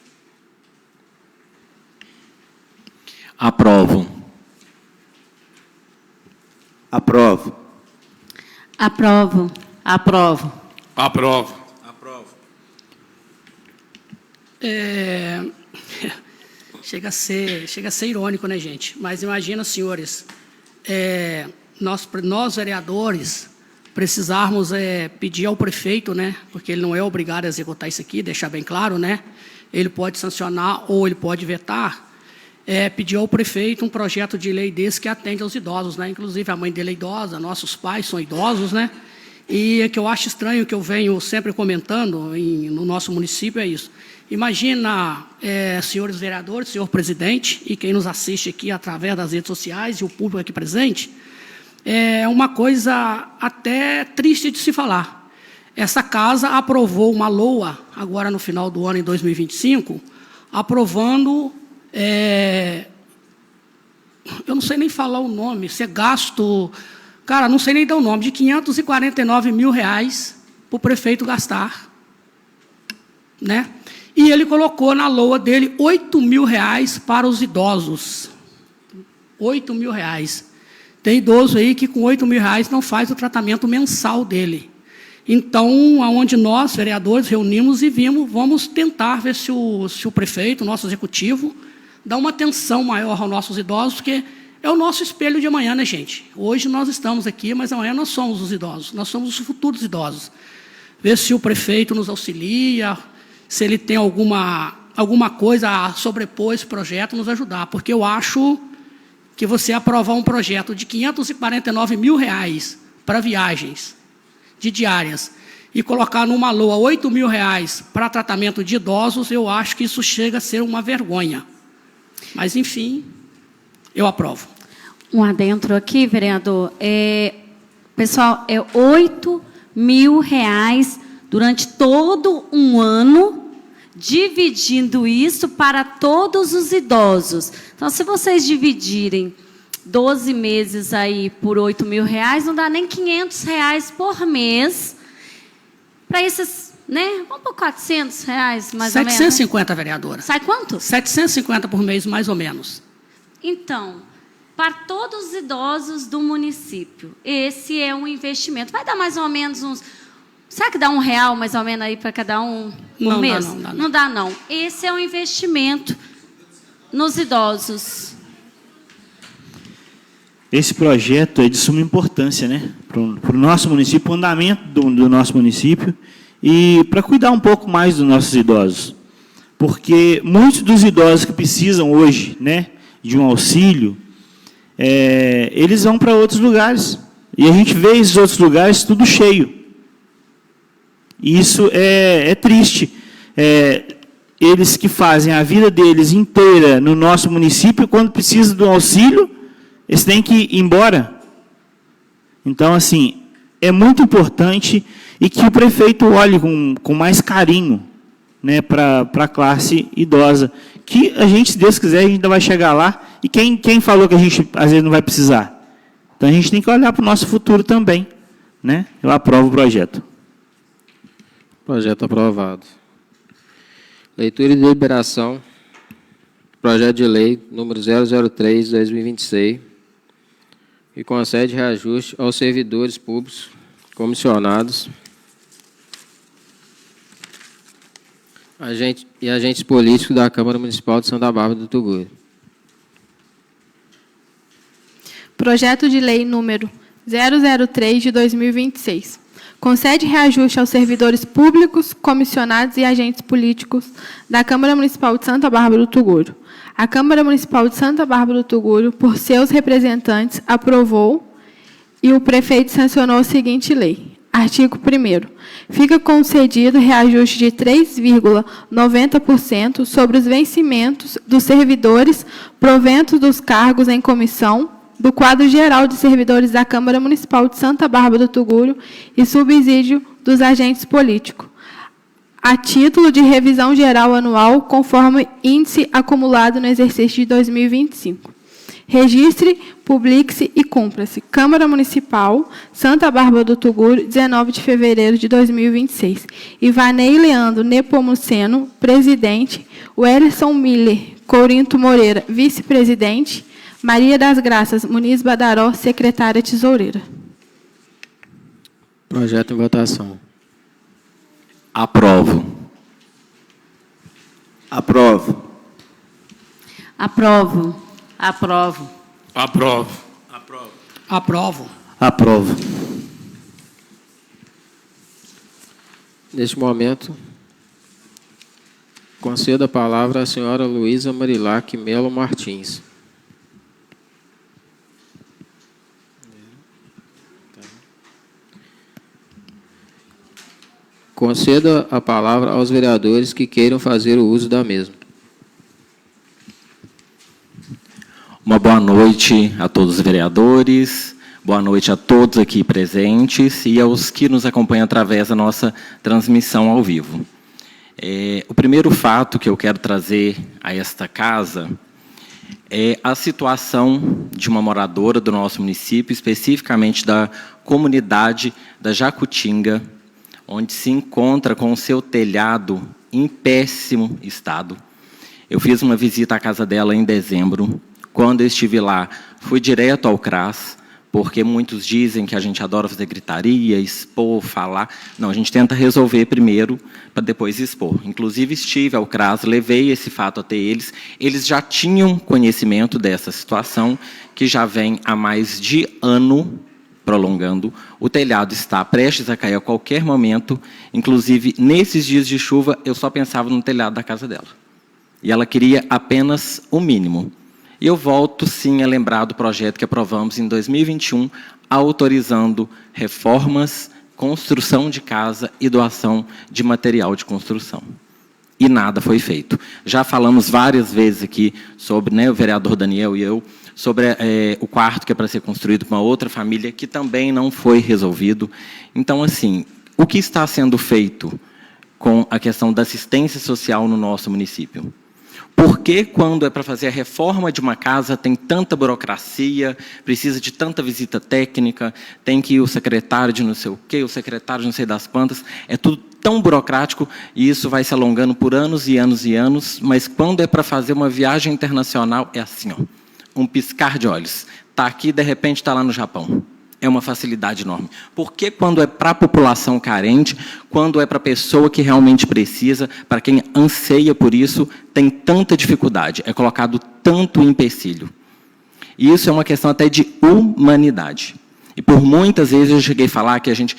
Aprovo. Aprovo. Aprovo. Aprovo. Aprovo. Chega a ser irônico, né, gente? Mas imagina, senhores, nós vereadores, precisarmos pedir ao prefeito, né, porque ele não é obrigado a executar isso aqui, deixar bem claro, né, ele pode sancionar ou ele pode vetar, pedir ao prefeito um projeto de lei desse que atende aos idosos, né, inclusive a mãe dele é idosa, nossos pais são idosos, né, e o que eu acho estranho, que eu venho sempre comentando no nosso município, é isso. Imagina, senhores vereadores, senhor presidente, e quem nos assiste aqui através das redes sociais e o público aqui presente, é uma coisa até triste de se falar. Essa casa aprovou uma LOA, agora no final do ano, em 2025, aprovando, eu não sei nem falar o nome, ser gasto, cara, não sei nem dar o nome, de R$549 mil para o prefeito gastar, né? E ele colocou na LOA dele R$8 mil para os idosos. R$8 mil. Tem idoso aí que com R$8 mil não faz o tratamento mensal dele. Então, aonde nós, vereadores, reunimos e vamos tentar ver se o prefeito, o nosso executivo, dá uma atenção maior aos nossos idosos, porque é o nosso espelho de amanhã, né, gente? Hoje nós estamos aqui, mas amanhã nós somos os idosos, nós somos os futuros idosos. Ver se o prefeito nos auxilia, se ele tem alguma coisa a sobrepor esse projeto, nos ajudar, porque eu acho que você aprovar um projeto de R$549 mil para viagens de diárias e colocar numa LOA R$8 mil para tratamento de idosos, eu acho que isso chega a ser uma vergonha. Mas, enfim, eu aprovo. Um adentro aqui, vereador. Pessoal, R$8 mil durante todo um ano, dividindo isso para todos os idosos. Então, se vocês dividirem 12 meses aí por R$8 mil, não dá nem R$500 por mês para esses, né? Vamos por R$400, mais ou menos. 750, vereadora. Sai quanto? 750 por mês, mais ou menos. Então, para todos os idosos do município, esse é um investimento. Vai dar mais ou menos uns... Será que dá R$1 mais ou menos aí para cada um por mês? Não dá, não. Esse é um investimento nos idosos. Esse projeto é de suma importância, né, para o nosso município, para o andamento do nosso município e para cuidar um pouco mais dos nossos idosos. Porque muitos dos idosos que precisam hoje, né, de um auxílio, eles vão para outros lugares. E a gente vê esses outros lugares tudo cheio. E isso é triste. Eles que fazem a vida deles inteira no nosso município, quando precisam de um auxílio, eles têm que ir embora. Então, assim, é muito importante e que o prefeito olhe com mais carinho, né, para a classe idosa. Que a gente, se Deus quiser, a gente ainda vai chegar lá. E quem falou que a gente, às vezes, não vai precisar? Então, a gente tem que olhar para o nosso futuro também, né? Eu aprovo o projeto. Projeto aprovado. Leitura e deliberação. Projeto de lei número 003, 2026, que concede reajuste aos servidores públicos comissionados e agentes políticos da Câmara Municipal de Santa Bárbara do Tuguri. Projeto de lei número 003 de 2026. Concede reajuste aos servidores públicos, comissionados e agentes políticos da Câmara Municipal de Santa Bárbara do Tuguri. A Câmara Municipal de Santa Bárbara do Tuguri, por seus representantes, aprovou e o prefeito sancionou a seguinte lei. Artigo 1º. Fica concedido reajuste de 3,90% sobre os vencimentos dos servidores proventos dos cargos em comissão do quadro geral de servidores da Câmara Municipal de Santa Bárbara do Tuguri e subsídio dos agentes políticos, a título de revisão geral anual, conforme índice acumulado no exercício de 2025. Registre, publique-se e cumpra-se. Câmara Municipal, Santa Bárbara do Tuguri, 19 de fevereiro de 2026. Ivanei Leandro Nepomuceno, presidente. Wellerson Miller Courinto Moreira, vice-presidente. Maria das Graças Muniz Badaró, secretária tesoureira. Projeto em votação. Aprovo. Aprovo. Aprovo. Aprovo. Aprovo. Aprovo. Neste momento, concedo a palavra à senhora Luísa Marilac Melo Martins. Conceda a palavra aos vereadores que queiram fazer o uso da mesma. Uma boa noite a todos os vereadores, boa noite a todos aqui presentes e aos que nos acompanham através da nossa transmissão ao vivo. O primeiro fato que eu quero trazer a esta casa é a situação de uma moradora do nosso município, especificamente da comunidade da Jacutinga, onde se encontra com o seu telhado em péssimo estado. Eu fiz uma visita à casa dela em dezembro. Quando eu estive lá, fui direto ao CRAS, porque muitos dizem que a gente adora fazer gritaria, expor, falar. Não, a gente tenta resolver primeiro, para depois expor. Inclusive, estive ao CRAS, levei esse fato até eles. Eles já tinham conhecimento dessa situação, que já vem há mais de ano prolongando. O telhado está prestes a cair a qualquer momento. Inclusive, nesses dias de chuva, eu só pensava no telhado da casa dela. E ela queria apenas o mínimo. E eu volto, sim, a lembrar do projeto que aprovamos em 2021, autorizando reformas, construção de casa e doação de material de construção. E nada foi feito. Já falamos várias vezes aqui sobre, o vereador Daniel e eu, sobre o quarto que é para ser construído com uma outra família, que também não foi resolvido. Então, assim, o que está sendo feito com a questão da assistência social no nosso município? Por que, quando é para fazer a reforma de uma casa, tem tanta burocracia, precisa de tanta visita técnica, tem que ir o secretário de não sei o quê, o secretário de não sei das quantas, é tudo tão burocrático e isso vai se alongando por anos e anos e anos, mas quando é para fazer uma viagem internacional, é assim, ó, um piscar de olhos. Está aqui, de repente está lá no Japão. É uma facilidade enorme. Porque quando é para a população carente, quando é para a pessoa que realmente precisa, para quem anseia por isso, tem tanta dificuldade, é colocado tanto empecilho. E isso é uma questão até de humanidade. E por muitas vezes eu cheguei a falar que a gente,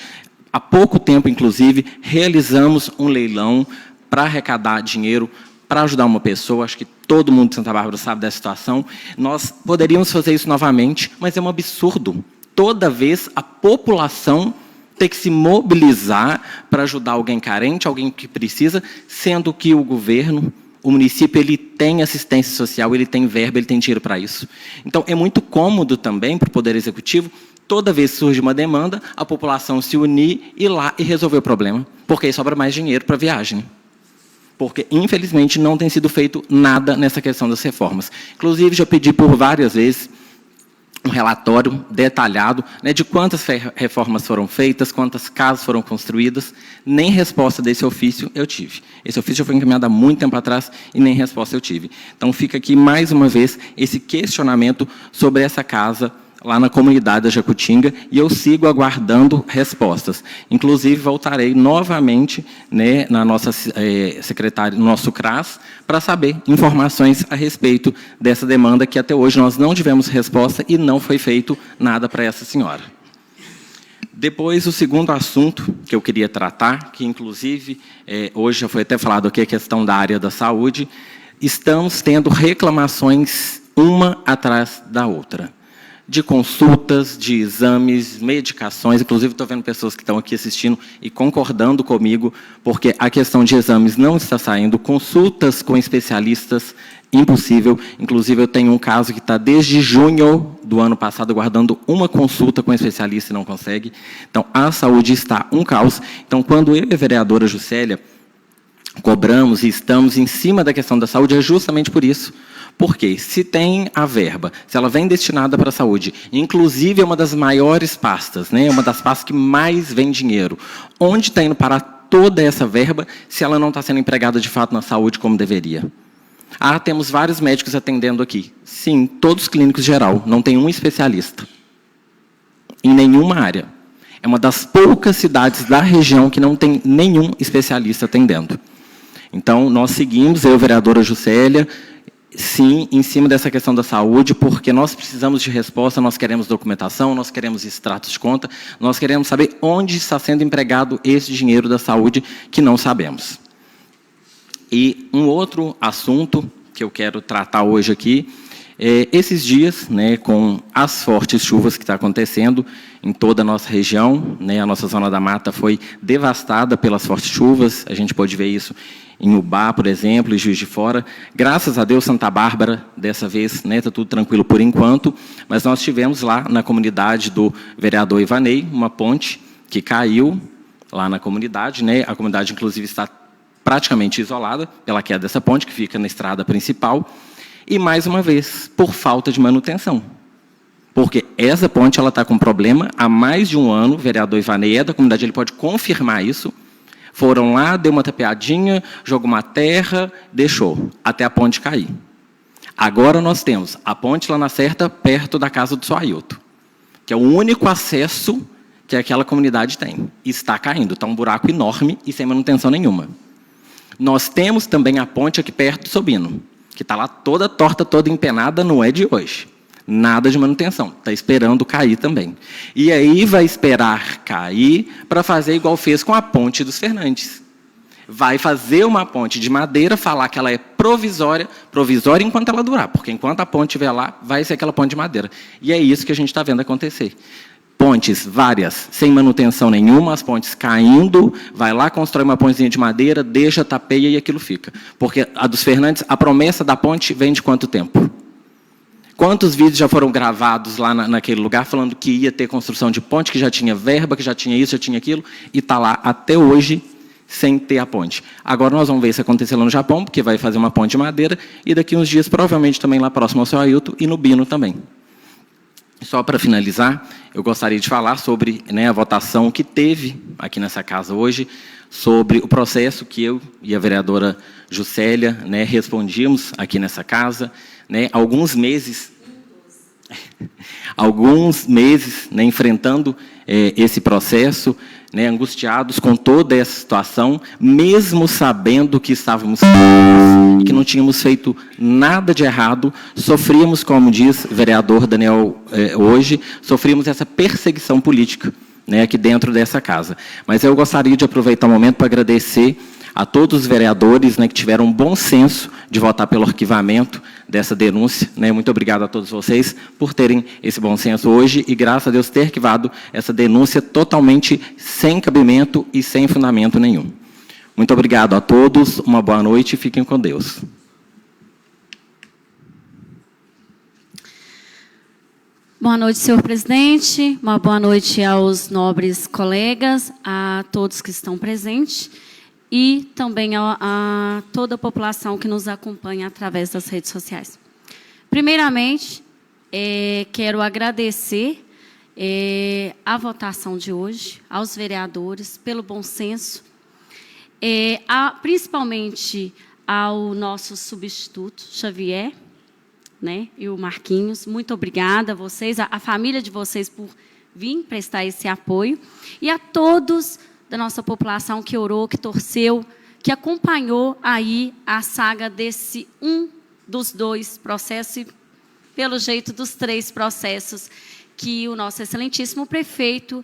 há pouco tempo, inclusive, realizamos um leilão para arrecadar dinheiro para ajudar uma pessoa. Acho que todo mundo de Santa Bárbara sabe dessa situação. Nós poderíamos fazer isso novamente, mas é um absurdo. Toda vez a população ter que se mobilizar para ajudar alguém carente, alguém que precisa, sendo que o governo, o município, ele tem assistência social, ele tem verba, ele tem dinheiro para isso. Então, é muito cômodo também para o Poder Executivo, toda vez que surge uma demanda, a população se unir, ir lá e resolver o problema, porque aí sobra mais dinheiro para a viagem. Porque, infelizmente, não tem sido feito nada nessa questão das reformas. Inclusive, já pedi por várias vezes um relatório detalhado, de quantas reformas foram feitas, quantas casas foram construídas. Nem resposta desse ofício eu tive. Esse ofício já foi encaminhado há muito tempo atrás e nem resposta eu tive. Então, fica aqui, mais uma vez, esse questionamento sobre essa casa lá na comunidade da Jacutinga, e eu sigo aguardando respostas. Inclusive, voltarei novamente na nossa secretária, no nosso CRAS, para saber informações a respeito dessa demanda, que até hoje nós não tivemos resposta e não foi feito nada para essa senhora. Depois, o segundo assunto que eu queria tratar, que inclusive hoje já foi até falado aqui, a questão da área da saúde, estamos tendo reclamações uma atrás da outra, de consultas, de exames, medicações. Inclusive, estou vendo pessoas que estão aqui assistindo e concordando comigo, porque a questão de exames não está saindo, consultas com especialistas, impossível. Inclusive, eu tenho um caso que está desde junho do ano passado aguardando uma consulta com especialista e não consegue. Então, a saúde está um caos. Então, quando eu e a vereadora Juscelia cobramos e estamos em cima da questão da saúde, é justamente por isso. Porque se tem a verba, se ela vem destinada para a saúde, inclusive é uma das maiores pastas, uma das pastas que mais vem dinheiro, onde está indo parar toda essa verba se ela não está sendo empregada de fato na saúde como deveria? Temos vários médicos atendendo aqui. Sim, todos clínicos geral, não tem um especialista. Em nenhuma área. É uma das poucas cidades da região que não tem nenhum especialista atendendo. Então, nós seguimos, eu e a vereadora Juscelia, sim, em cima dessa questão da saúde, porque nós precisamos de resposta, nós queremos documentação, nós queremos extratos de conta, nós queremos saber onde está sendo empregado esse dinheiro da saúde que não sabemos. E um outro assunto que eu quero tratar hoje aqui, esses dias, né, com as fortes chuvas que estão acontecendo em toda a nossa região, né, a nossa zona da mata foi devastada pelas fortes chuvas, a gente pode ver isso em Ubá, por exemplo, e Juiz de Fora. Graças a Deus, Santa Bárbara, dessa vez, né, está tudo tranquilo por enquanto, mas nós tivemos lá na comunidade do vereador Ivanei, uma ponte que caiu lá na comunidade, né, a comunidade, inclusive, está praticamente isolada pela queda dessa ponte, que fica na estrada principal, e, mais uma vez, por falta de manutenção. Porque essa ponte está com problema há mais de um ano, o vereador Ivanei é da comunidade, ele pode confirmar isso. Foram lá, deu uma tapeadinha, jogou uma terra, deixou, até a ponte cair. Agora nós temos a ponte lá na Serta, perto da casa do seu Ailton, que é o único acesso que aquela comunidade tem. Está caindo, está um buraco enorme e sem manutenção nenhuma. Nós temos também a ponte aqui perto do Sobino, que está lá toda torta, toda empenada, não é de hoje. Nada de manutenção, está esperando cair também. E aí vai esperar cair para fazer igual fez com a ponte dos Fernandes. Vai fazer uma ponte de madeira, falar que ela é provisória, provisória enquanto ela durar, porque enquanto a ponte estiver lá, vai ser aquela ponte de madeira. E é isso que a gente está vendo acontecer. Pontes várias, sem manutenção nenhuma, as pontes caindo, vai lá, constrói uma pontezinha de madeira, deixa, tapeia e aquilo fica. Porque a dos Fernandes, a promessa da ponte vem de quanto tempo? Quantos vídeos já foram gravados lá naquele lugar falando que ia ter construção de ponte, que já tinha verba, que já tinha isso, já tinha aquilo, e está lá até hoje sem ter a ponte. Agora nós vamos ver isso acontecer lá no Japão, porque vai fazer uma ponte de madeira, e daqui uns dias, provavelmente, também lá próximo ao seu Ailton e no Bino também. Só para finalizar, eu gostaria de falar sobre, né, a votação que teve aqui nessa casa hoje, sobre o processo que eu e a vereadora Juscelia, né, respondíamos aqui nessa casa, né, alguns meses, né, enfrentando esse processo, né, angustiados com toda essa situação, mesmo sabendo que estávamos e que não tínhamos feito nada de errado, sofríamos, como diz o vereador Daniel hoje, sofríamos essa perseguição política, né, aqui dentro dessa casa. Mas eu gostaria de aproveitar o momento para agradecer a todos os vereadores, né, que tiveram um bom senso de votar pelo arquivamento dessa denúncia, né. Muito obrigado a todos vocês por terem esse bom senso hoje e, graças a Deus, ter arquivado essa denúncia totalmente sem cabimento e sem fundamento nenhum. Muito obrigado a todos, uma boa noite e fiquem com Deus. Boa noite, senhor presidente. Uma boa noite aos nobres colegas, a todos que estão presentes e também a toda a população que nos acompanha através das redes sociais. Primeiramente, quero agradecer a votação de hoje, aos vereadores, pelo bom senso, principalmente ao nosso substituto, Xavier, né, e o Marquinhos. Muito obrigada a vocês, a família de vocês, por vir prestar esse apoio, e a todos da nossa população que orou, que torceu, que acompanhou aí a saga desse dos dois processos, e, pelo jeito, dos 3 processos que o nosso excelentíssimo prefeito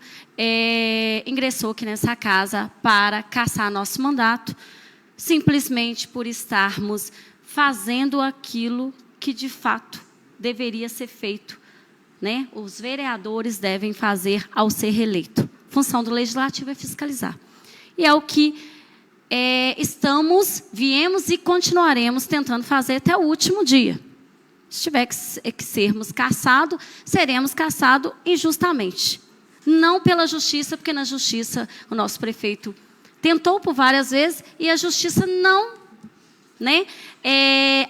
ingressou aqui nessa casa para cassar nosso mandato, simplesmente por estarmos fazendo aquilo que, de fato, deveria ser feito, né? Os vereadores devem fazer ao ser reeleito. Função do legislativo é fiscalizar. E é o que viemos e continuaremos tentando fazer até o último dia. Se tiver que sermos cassados, seremos cassados injustamente. Não pela justiça, porque na justiça o nosso prefeito tentou por várias vezes e a justiça não, né,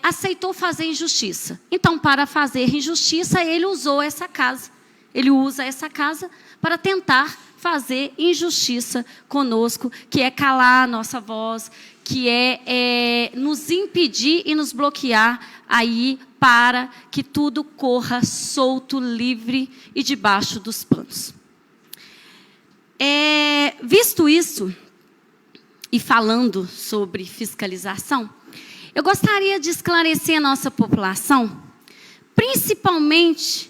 aceitou fazer injustiça. Então, para fazer injustiça, ele usou essa casa. Ele usa essa casa para tentar fazer injustiça conosco, que é calar a nossa voz, que é nos impedir e nos bloquear aí para que tudo corra solto, livre e debaixo dos panos. Visto isso, e falando sobre fiscalização, Eu gostaria de esclarecer a nossa população, principalmente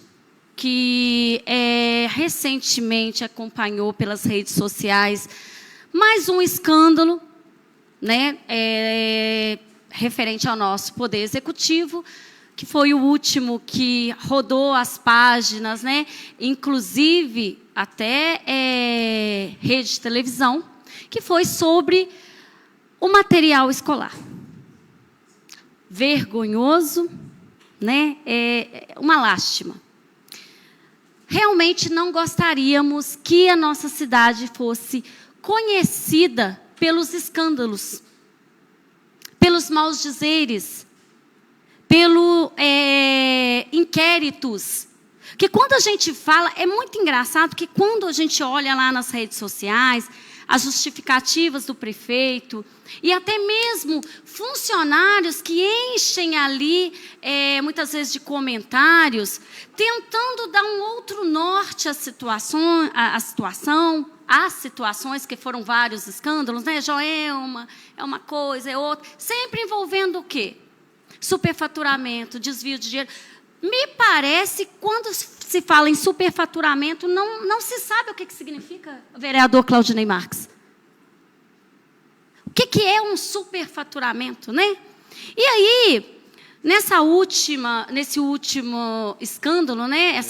que recentemente acompanhou pelas redes sociais mais um escândalo, né, referente ao nosso Poder Executivo, que foi o último que rodou as páginas, né, inclusive até rede de televisão, que foi sobre o material escolar. Vergonhoso, né, uma lástima. Realmente não gostaríamos que a nossa cidade fosse conhecida pelos escândalos, pelos maus dizeres, pelos inquéritos. Porque quando a gente fala, é muito engraçado que quando a gente olha lá nas redes sociais, as justificativas do prefeito, e até mesmo funcionários que enchem ali, muitas vezes, de comentários, tentando dar um outro norte à situação, às situações que foram vários escândalos, né? Joelma é uma coisa, é outra, sempre envolvendo o quê? Superfaturamento, desvio de dinheiro. Me parece, quando se fala em superfaturamento, não se sabe o que significa, vereador Claudinei Marques. O que é um superfaturamento, né? E aí, nesse último escândalo, né,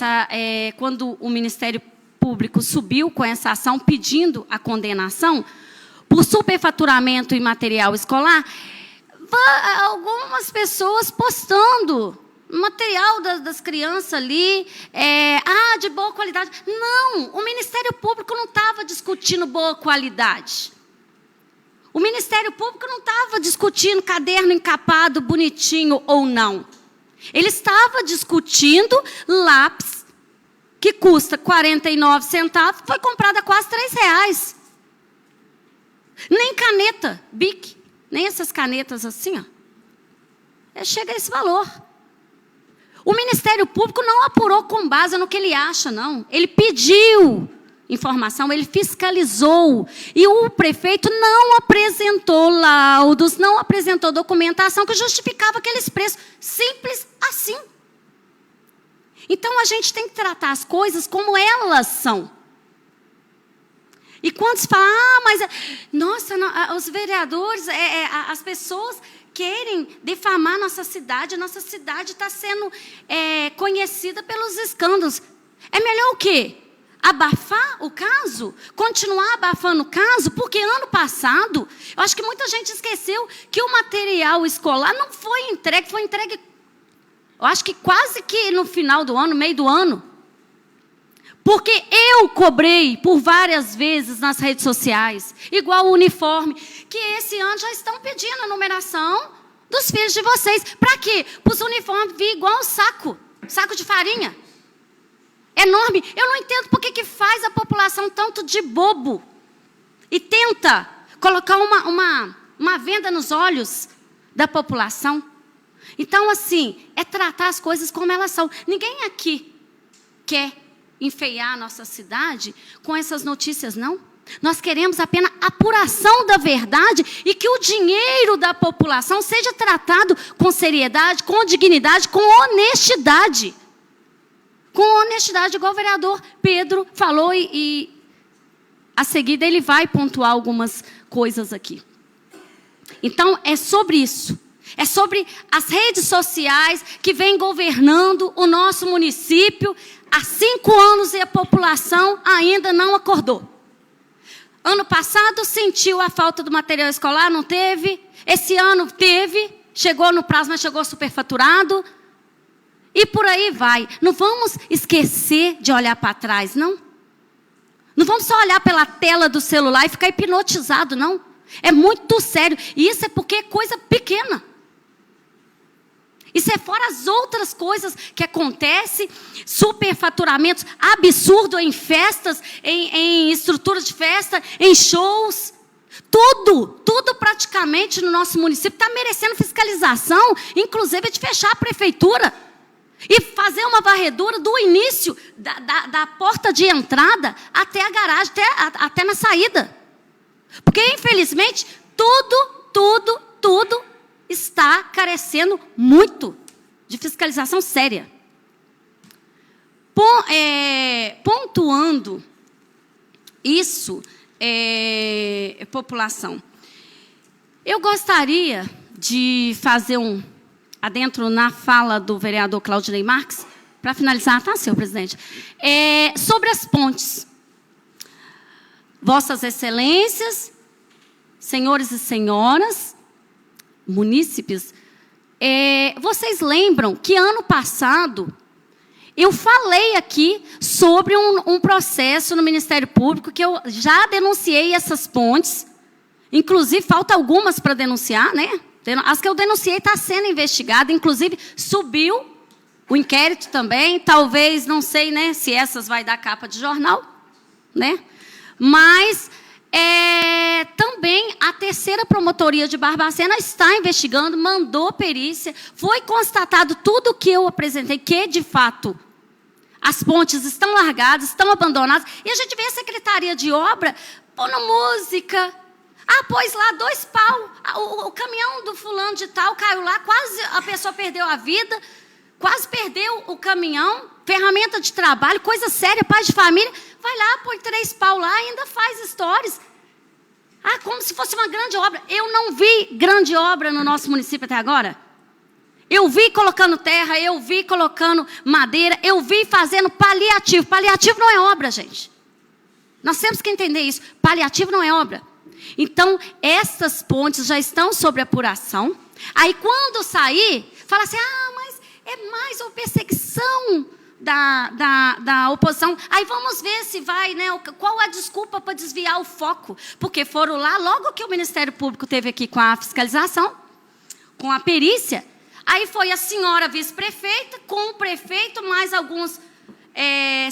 quando o Ministério Público subiu com essa ação pedindo a condenação por superfaturamento em material escolar, algumas pessoas postando material das crianças ali, de boa qualidade. Não, o Ministério Público não estava discutindo boa qualidade. O Ministério Público não estava discutindo caderno encapado, bonitinho ou não. Ele estava discutindo lápis, que custa 49 centavos, foi comprado a quase R$3. Nem caneta, Bic, nem essas canetas assim, ó. Chega a esse valor. O Ministério Público não apurou com base no que ele acha, não. Ele pediu informação, ele fiscalizou. E o prefeito não apresentou laudos, não apresentou documentação que justificava aqueles preços. Simples assim. Então, a gente tem que tratar as coisas como elas são. E quando se fala, mas... Nossa, os vereadores, as pessoas querem difamar nossa cidade está sendo conhecida pelos escândalos. É melhor o quê? Abafar o caso? Continuar abafando o caso? Porque ano passado, eu acho que muita gente esqueceu que o material escolar não foi entregue, eu acho que quase que no final do ano, meio do ano. Porque eu cobrei por várias vezes nas redes sociais, igual o uniforme, que esse ano já estão pedindo a numeração dos filhos de vocês. Para quê? Para os uniformes vir igual um saco de farinha. Enorme. Eu não entendo por que faz a população tanto de bobo e tenta colocar uma venda nos olhos da população. Então, assim, é tratar as coisas como elas são. Ninguém aqui quer enfeiar a nossa cidade com essas notícias, não. Nós queremos apenas apuração da verdade e que o dinheiro da população seja tratado com seriedade, com dignidade, com honestidade. Com honestidade, igual o vereador Pedro falou, e a seguida ele vai pontuar algumas coisas aqui. Então, é sobre isso. É sobre as redes sociais que vêm governando o nosso município há 5 anos e a população ainda não acordou. Ano passado sentiu a falta do material escolar, não teve. Esse ano teve, chegou no prazo, mas chegou superfaturado. E por aí vai. Não vamos esquecer de olhar para trás, não. Não vamos só olhar pela tela do celular e ficar hipnotizado, não. É muito sério. E isso é porque é coisa pequena. Isso é fora as outras coisas que acontecem, superfaturamentos absurdos em festas, em estruturas de festa, em shows. Tudo praticamente no nosso município está merecendo fiscalização, inclusive de fechar a prefeitura e fazer uma varredura do início da porta de entrada até a garagem, até na saída. Porque, infelizmente, tudo está carecendo muito de fiscalização séria. Pontuando isso, população, eu gostaria de fazer um adentro na fala do vereador Claudinei Marques, para finalizar, tá, senhor presidente? Sobre as pontes. Vossas Excelências, senhores e senhoras, munícipes, vocês lembram que ano passado eu falei aqui sobre um processo no Ministério Público que eu já denunciei essas pontes, inclusive falta algumas para denunciar, né? As que eu denunciei estão sendo investigadas, inclusive subiu o inquérito também, talvez, não sei, né, se essas vai dar capa de jornal, né? Mas também a terceira promotoria de Barbacena está investigando, mandou perícia, foi constatado tudo o que eu apresentei, que, de fato, as pontes estão largadas, estão abandonadas, e a gente vê a Secretaria de Obra pondo música. Pôs lá 2 pau, o caminhão do fulano de tal caiu lá, quase a pessoa perdeu a vida, quase perdeu o caminhão, ferramenta de trabalho, coisa séria, pai de família, vai lá, põe 3 pau lá, ainda faz stories. Como se fosse uma grande obra. Eu não vi grande obra no nosso município até agora. Eu vi colocando terra, eu vi colocando madeira, eu vi fazendo paliativo. Paliativo não é obra, gente. Nós temos que entender isso. Paliativo não é obra. Então, essas pontes já estão sob apuração. Aí, quando sair, fala assim, mas é mais uma perseguição da oposição. Aí vamos ver se vai, né? Qual a desculpa para desviar o foco? Porque foram lá, logo que o Ministério Público teve aqui com a fiscalização, com a perícia, aí foi a senhora vice-prefeita, com o prefeito, mais alguns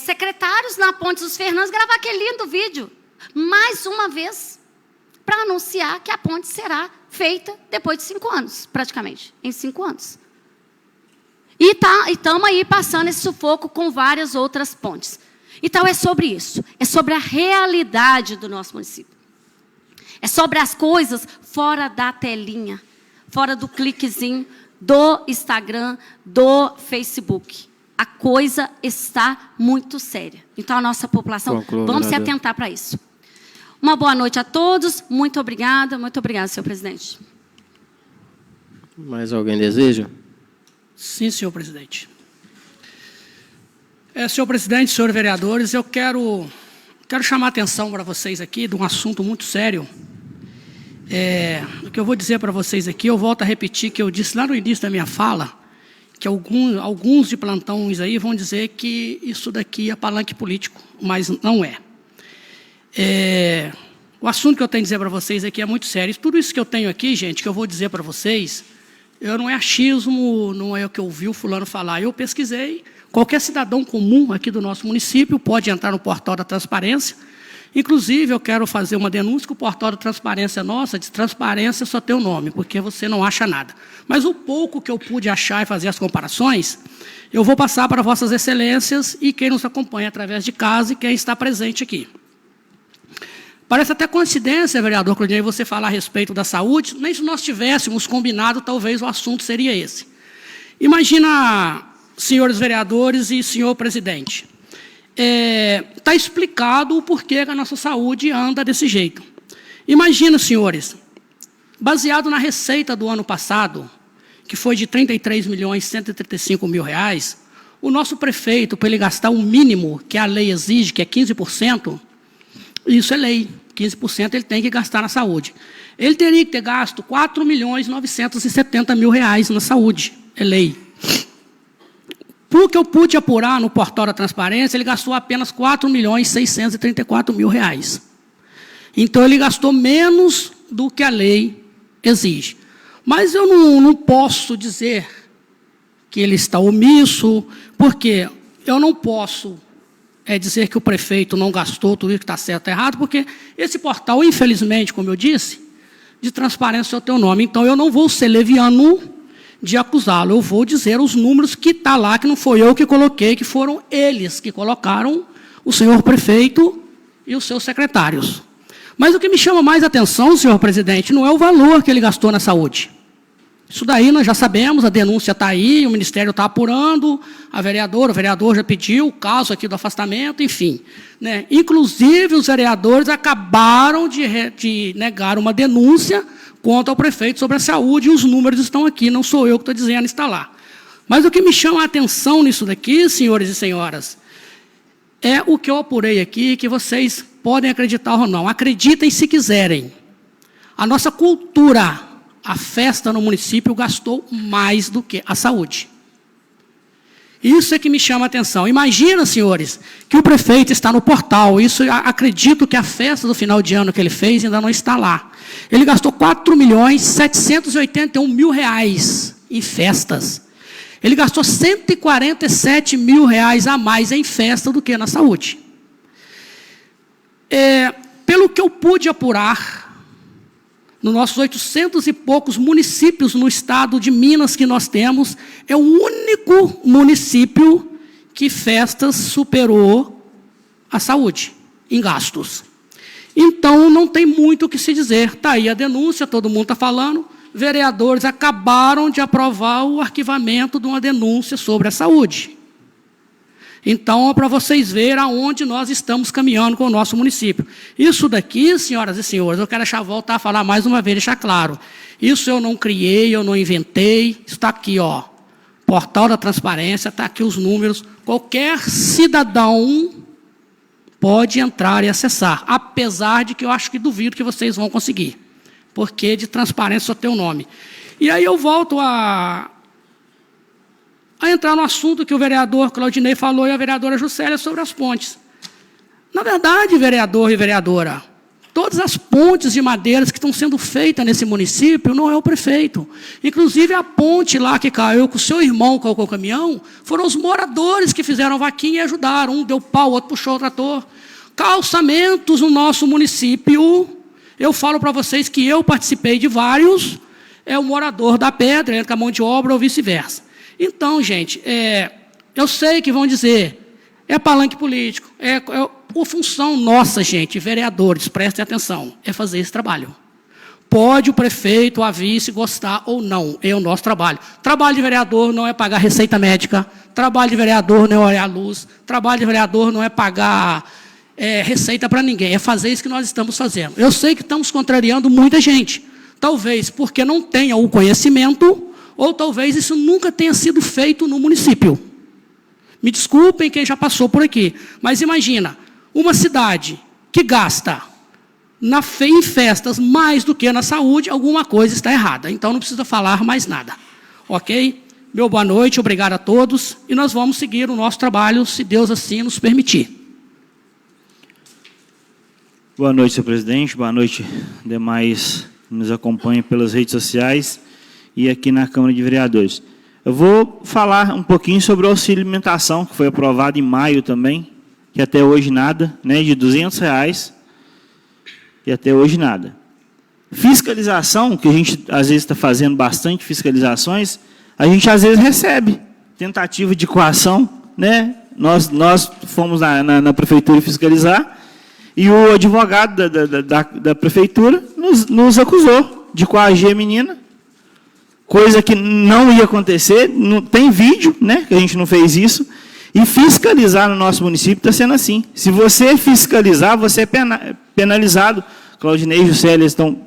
secretários na Ponte dos Fernandes, gravar aquele lindo vídeo, mais uma vez, para anunciar que a ponte será feita depois de 5 anos, praticamente, em 5 anos. E estamos aí passando esse sufoco com várias outras pontes. Então, é sobre isso. É sobre a realidade do nosso município. É sobre as coisas fora da telinha, fora do cliquezinho do Instagram, do Facebook. A coisa está muito séria. Então, a nossa população, vamos se atentar para isso. Uma boa noite a todos. Muito obrigada, senhor presidente. Mais alguém deseja? Sim, senhor presidente. Senhor presidente, senhores vereadores, eu quero chamar a atenção para vocês aqui de um assunto muito sério. O que eu vou dizer para vocês aqui, eu volto a repetir que eu disse lá no início da minha fala, que alguns de plantões aí vão dizer que isso daqui é palanque político, mas não é. O assunto que eu tenho a dizer para vocês aqui é muito sério. Tudo isso que eu tenho aqui, gente, que eu vou dizer para vocês, não é achismo, não é o que eu ouvi o fulano falar. Eu pesquisei. Qualquer cidadão comum aqui do nosso município pode entrar no portal da transparência. Inclusive, eu quero fazer uma denúncia que o portal da transparência nossa, de transparência só tem o nome, porque você não acha nada. Mas o pouco que eu pude achar e fazer as comparações, eu vou passar para Vossas Excelências e quem nos acompanha através de casa e quem está presente aqui. Parece até coincidência, vereador Claudinei, você falar a respeito da saúde. Nem se nós tivéssemos combinado, talvez o assunto seria esse. Imagina, senhores vereadores e senhor presidente, está explicado o porquê que a nossa saúde anda desse jeito. Imagina, senhores, baseado na receita do ano passado, que foi de R$ 33.135.000, o nosso prefeito, para ele gastar o mínimo que a lei exige, que é 15%, isso é lei. 15% ele tem que gastar na saúde. Ele teria que ter gasto R$ 4.970.000 na saúde. É lei. Por que eu pude apurar no portal da transparência, ele gastou apenas R$ 4.634.000. Então, ele gastou menos do que a lei exige. Mas eu não posso dizer que ele está omisso, porque eu não posso dizer que o prefeito não gastou tudo isso que está certo ou errado, porque esse portal, infelizmente, como eu disse, de transparência é o teu nome. Então, eu não vou ser leviano de acusá-lo. Eu vou dizer os números que está lá, que não foi eu que coloquei, que foram eles que colocaram, o senhor prefeito e os seus secretários. Mas o que me chama mais atenção, senhor presidente, não é o valor que ele gastou na saúde. Isso daí nós já sabemos, a denúncia está aí, o Ministério está apurando, o vereador já pediu o caso aqui do afastamento, enfim. Né? Inclusive, os vereadores acabaram de negar uma denúncia contra o prefeito sobre a saúde, e os números estão aqui, não sou eu que estou dizendo, está lá. Mas o que me chama a atenção nisso daqui, senhores e senhoras, é o que eu apurei aqui, que vocês podem acreditar ou não. Acreditem se quiserem. A nossa cultura, a festa no município gastou mais do que a saúde. Isso é que me chama a atenção. Imagina, senhores, que o prefeito está no portal. Isso, acredito que a festa do final de ano que ele fez ainda não está lá. Ele gastou R$ 4.781.000 em festas. Ele gastou R$ 147.000 a mais em festa do que na saúde. Pelo que eu pude apurar, nos nossos 800 e poucos municípios no estado de Minas que nós temos, é o único município que festas superou a saúde em gastos. Então, não tem muito o que se dizer. Está aí a denúncia, todo mundo está falando. Vereadores acabaram de aprovar o arquivamento de uma denúncia sobre a saúde. Então, é para vocês verem aonde nós estamos caminhando com o nosso município. Isso daqui, senhoras e senhores, eu quero voltar a falar mais uma vez, deixar claro. Isso eu não criei, eu não inventei. Isso está aqui, ó. Portal da Transparência, está aqui os números. Qualquer cidadão pode entrar e acessar, apesar de que eu acho que duvido que vocês vão conseguir, porque de transparência só tem o nome. E aí eu volto a entrar no assunto que o vereador Claudinei falou e a vereadora Juscelia sobre as pontes. Na verdade, vereador e vereadora, todas as pontes de madeiras que estão sendo feitas nesse município não é o prefeito. Inclusive, a ponte lá que caiu, que o seu irmão colocou o caminhão, foram os moradores que fizeram vaquinha e ajudaram. Um deu pau, o outro puxou o trator. Calçamentos no nosso município, eu falo para vocês que eu participei de vários, é o morador da pedra, entra com a mão de obra ou vice-versa. Então, gente, eu sei que vão dizer, é palanque político, a função nossa, gente, vereadores, prestem atenção, é fazer esse trabalho. Pode o prefeito, a vice, gostar ou não, é o nosso trabalho. Trabalho de vereador não é pagar receita médica, trabalho de vereador não é olhar a luz, trabalho de vereador não é pagar receita para ninguém, é fazer isso que nós estamos fazendo. Eu sei que estamos contrariando muita gente, talvez porque não tenha o conhecimento, ou talvez isso nunca tenha sido feito no município. Me desculpem quem já passou por aqui, mas imagina, uma cidade que gasta em festas mais do que na saúde, alguma coisa está errada. Então, não precisa falar mais nada. Ok? Meu boa noite, obrigado a todos, e nós vamos seguir o nosso trabalho, se Deus assim nos permitir. Boa noite, senhor presidente. Boa noite, demais que nos acompanham pelas redes sociais e aqui na Câmara de Vereadores. Eu vou falar um pouquinho sobre o auxílio alimentação, que foi aprovado em maio também, que até hoje nada, né, de R$ 200, e até hoje nada. Fiscalização, que a gente às vezes está fazendo bastante fiscalizações, a gente às vezes recebe tentativa de coação, né? Nós fomos na prefeitura fiscalizar, e o advogado da prefeitura nos acusou de coagir a menina, coisa que não ia acontecer, não, tem vídeo, né, que a gente não fez isso, e fiscalizar no nosso município está sendo assim. Se você fiscalizar, você é penalizado. Claudinei e Juscelia estão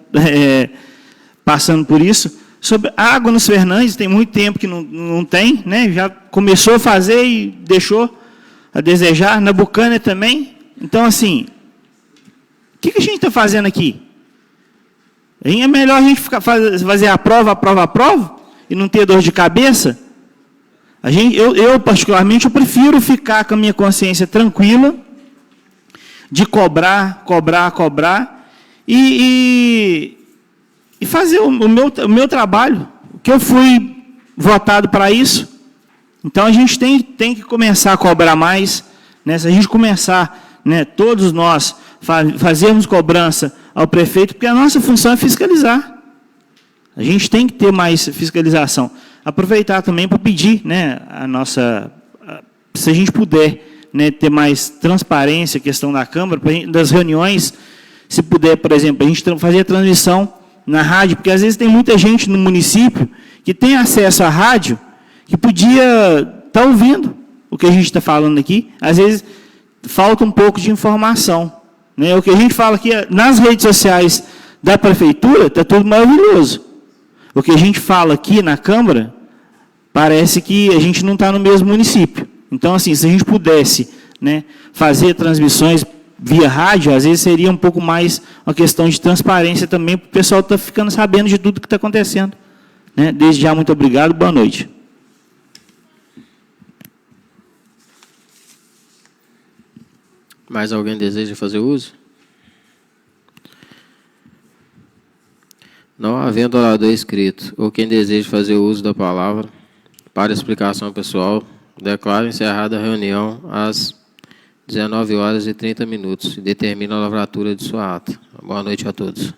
passando por isso. Sobre água nos Fernandes, tem muito tempo que não tem, né, já começou a fazer e deixou a desejar. Na Bucânia também. Então, assim, o que a gente está fazendo aqui? É melhor a gente fazer a prova, e não ter dor de cabeça. Eu particularmente, eu prefiro ficar com a minha consciência tranquila, de cobrar, e fazer o meu trabalho, que eu fui votado para isso. Então, a gente tem que começar a cobrar mais, né? Se a gente começar, né, todos nós, fazermos cobrança ao prefeito, porque a nossa função é fiscalizar. A gente tem que ter mais fiscalização. Aproveitar também para pedir, né, se a gente puder, né, ter mais transparência, questão da Câmara, das reuniões, se puder, por exemplo, a gente fazer a transmissão na rádio, porque às vezes tem muita gente no município que tem acesso à rádio, que podia estar ouvindo o que a gente está falando aqui. Às vezes, falta um pouco de informação, né? O que a gente fala aqui nas redes sociais da prefeitura está tudo maravilhoso. O que a gente fala aqui na Câmara, parece que a gente não está no mesmo município. Então, assim, se a gente pudesse, né, fazer transmissões via rádio, às vezes seria um pouco mais uma questão de transparência também, para o pessoal estar ficando sabendo de tudo que está acontecendo. Né? Desde já, muito obrigado, boa noite. Mais alguém deseja fazer uso? Não havendo orador inscrito, ou quem deseja fazer uso da palavra para explicação pessoal, declaro encerrada a reunião às 19h30 e determino a lavratura de sua ata. Boa noite a todos.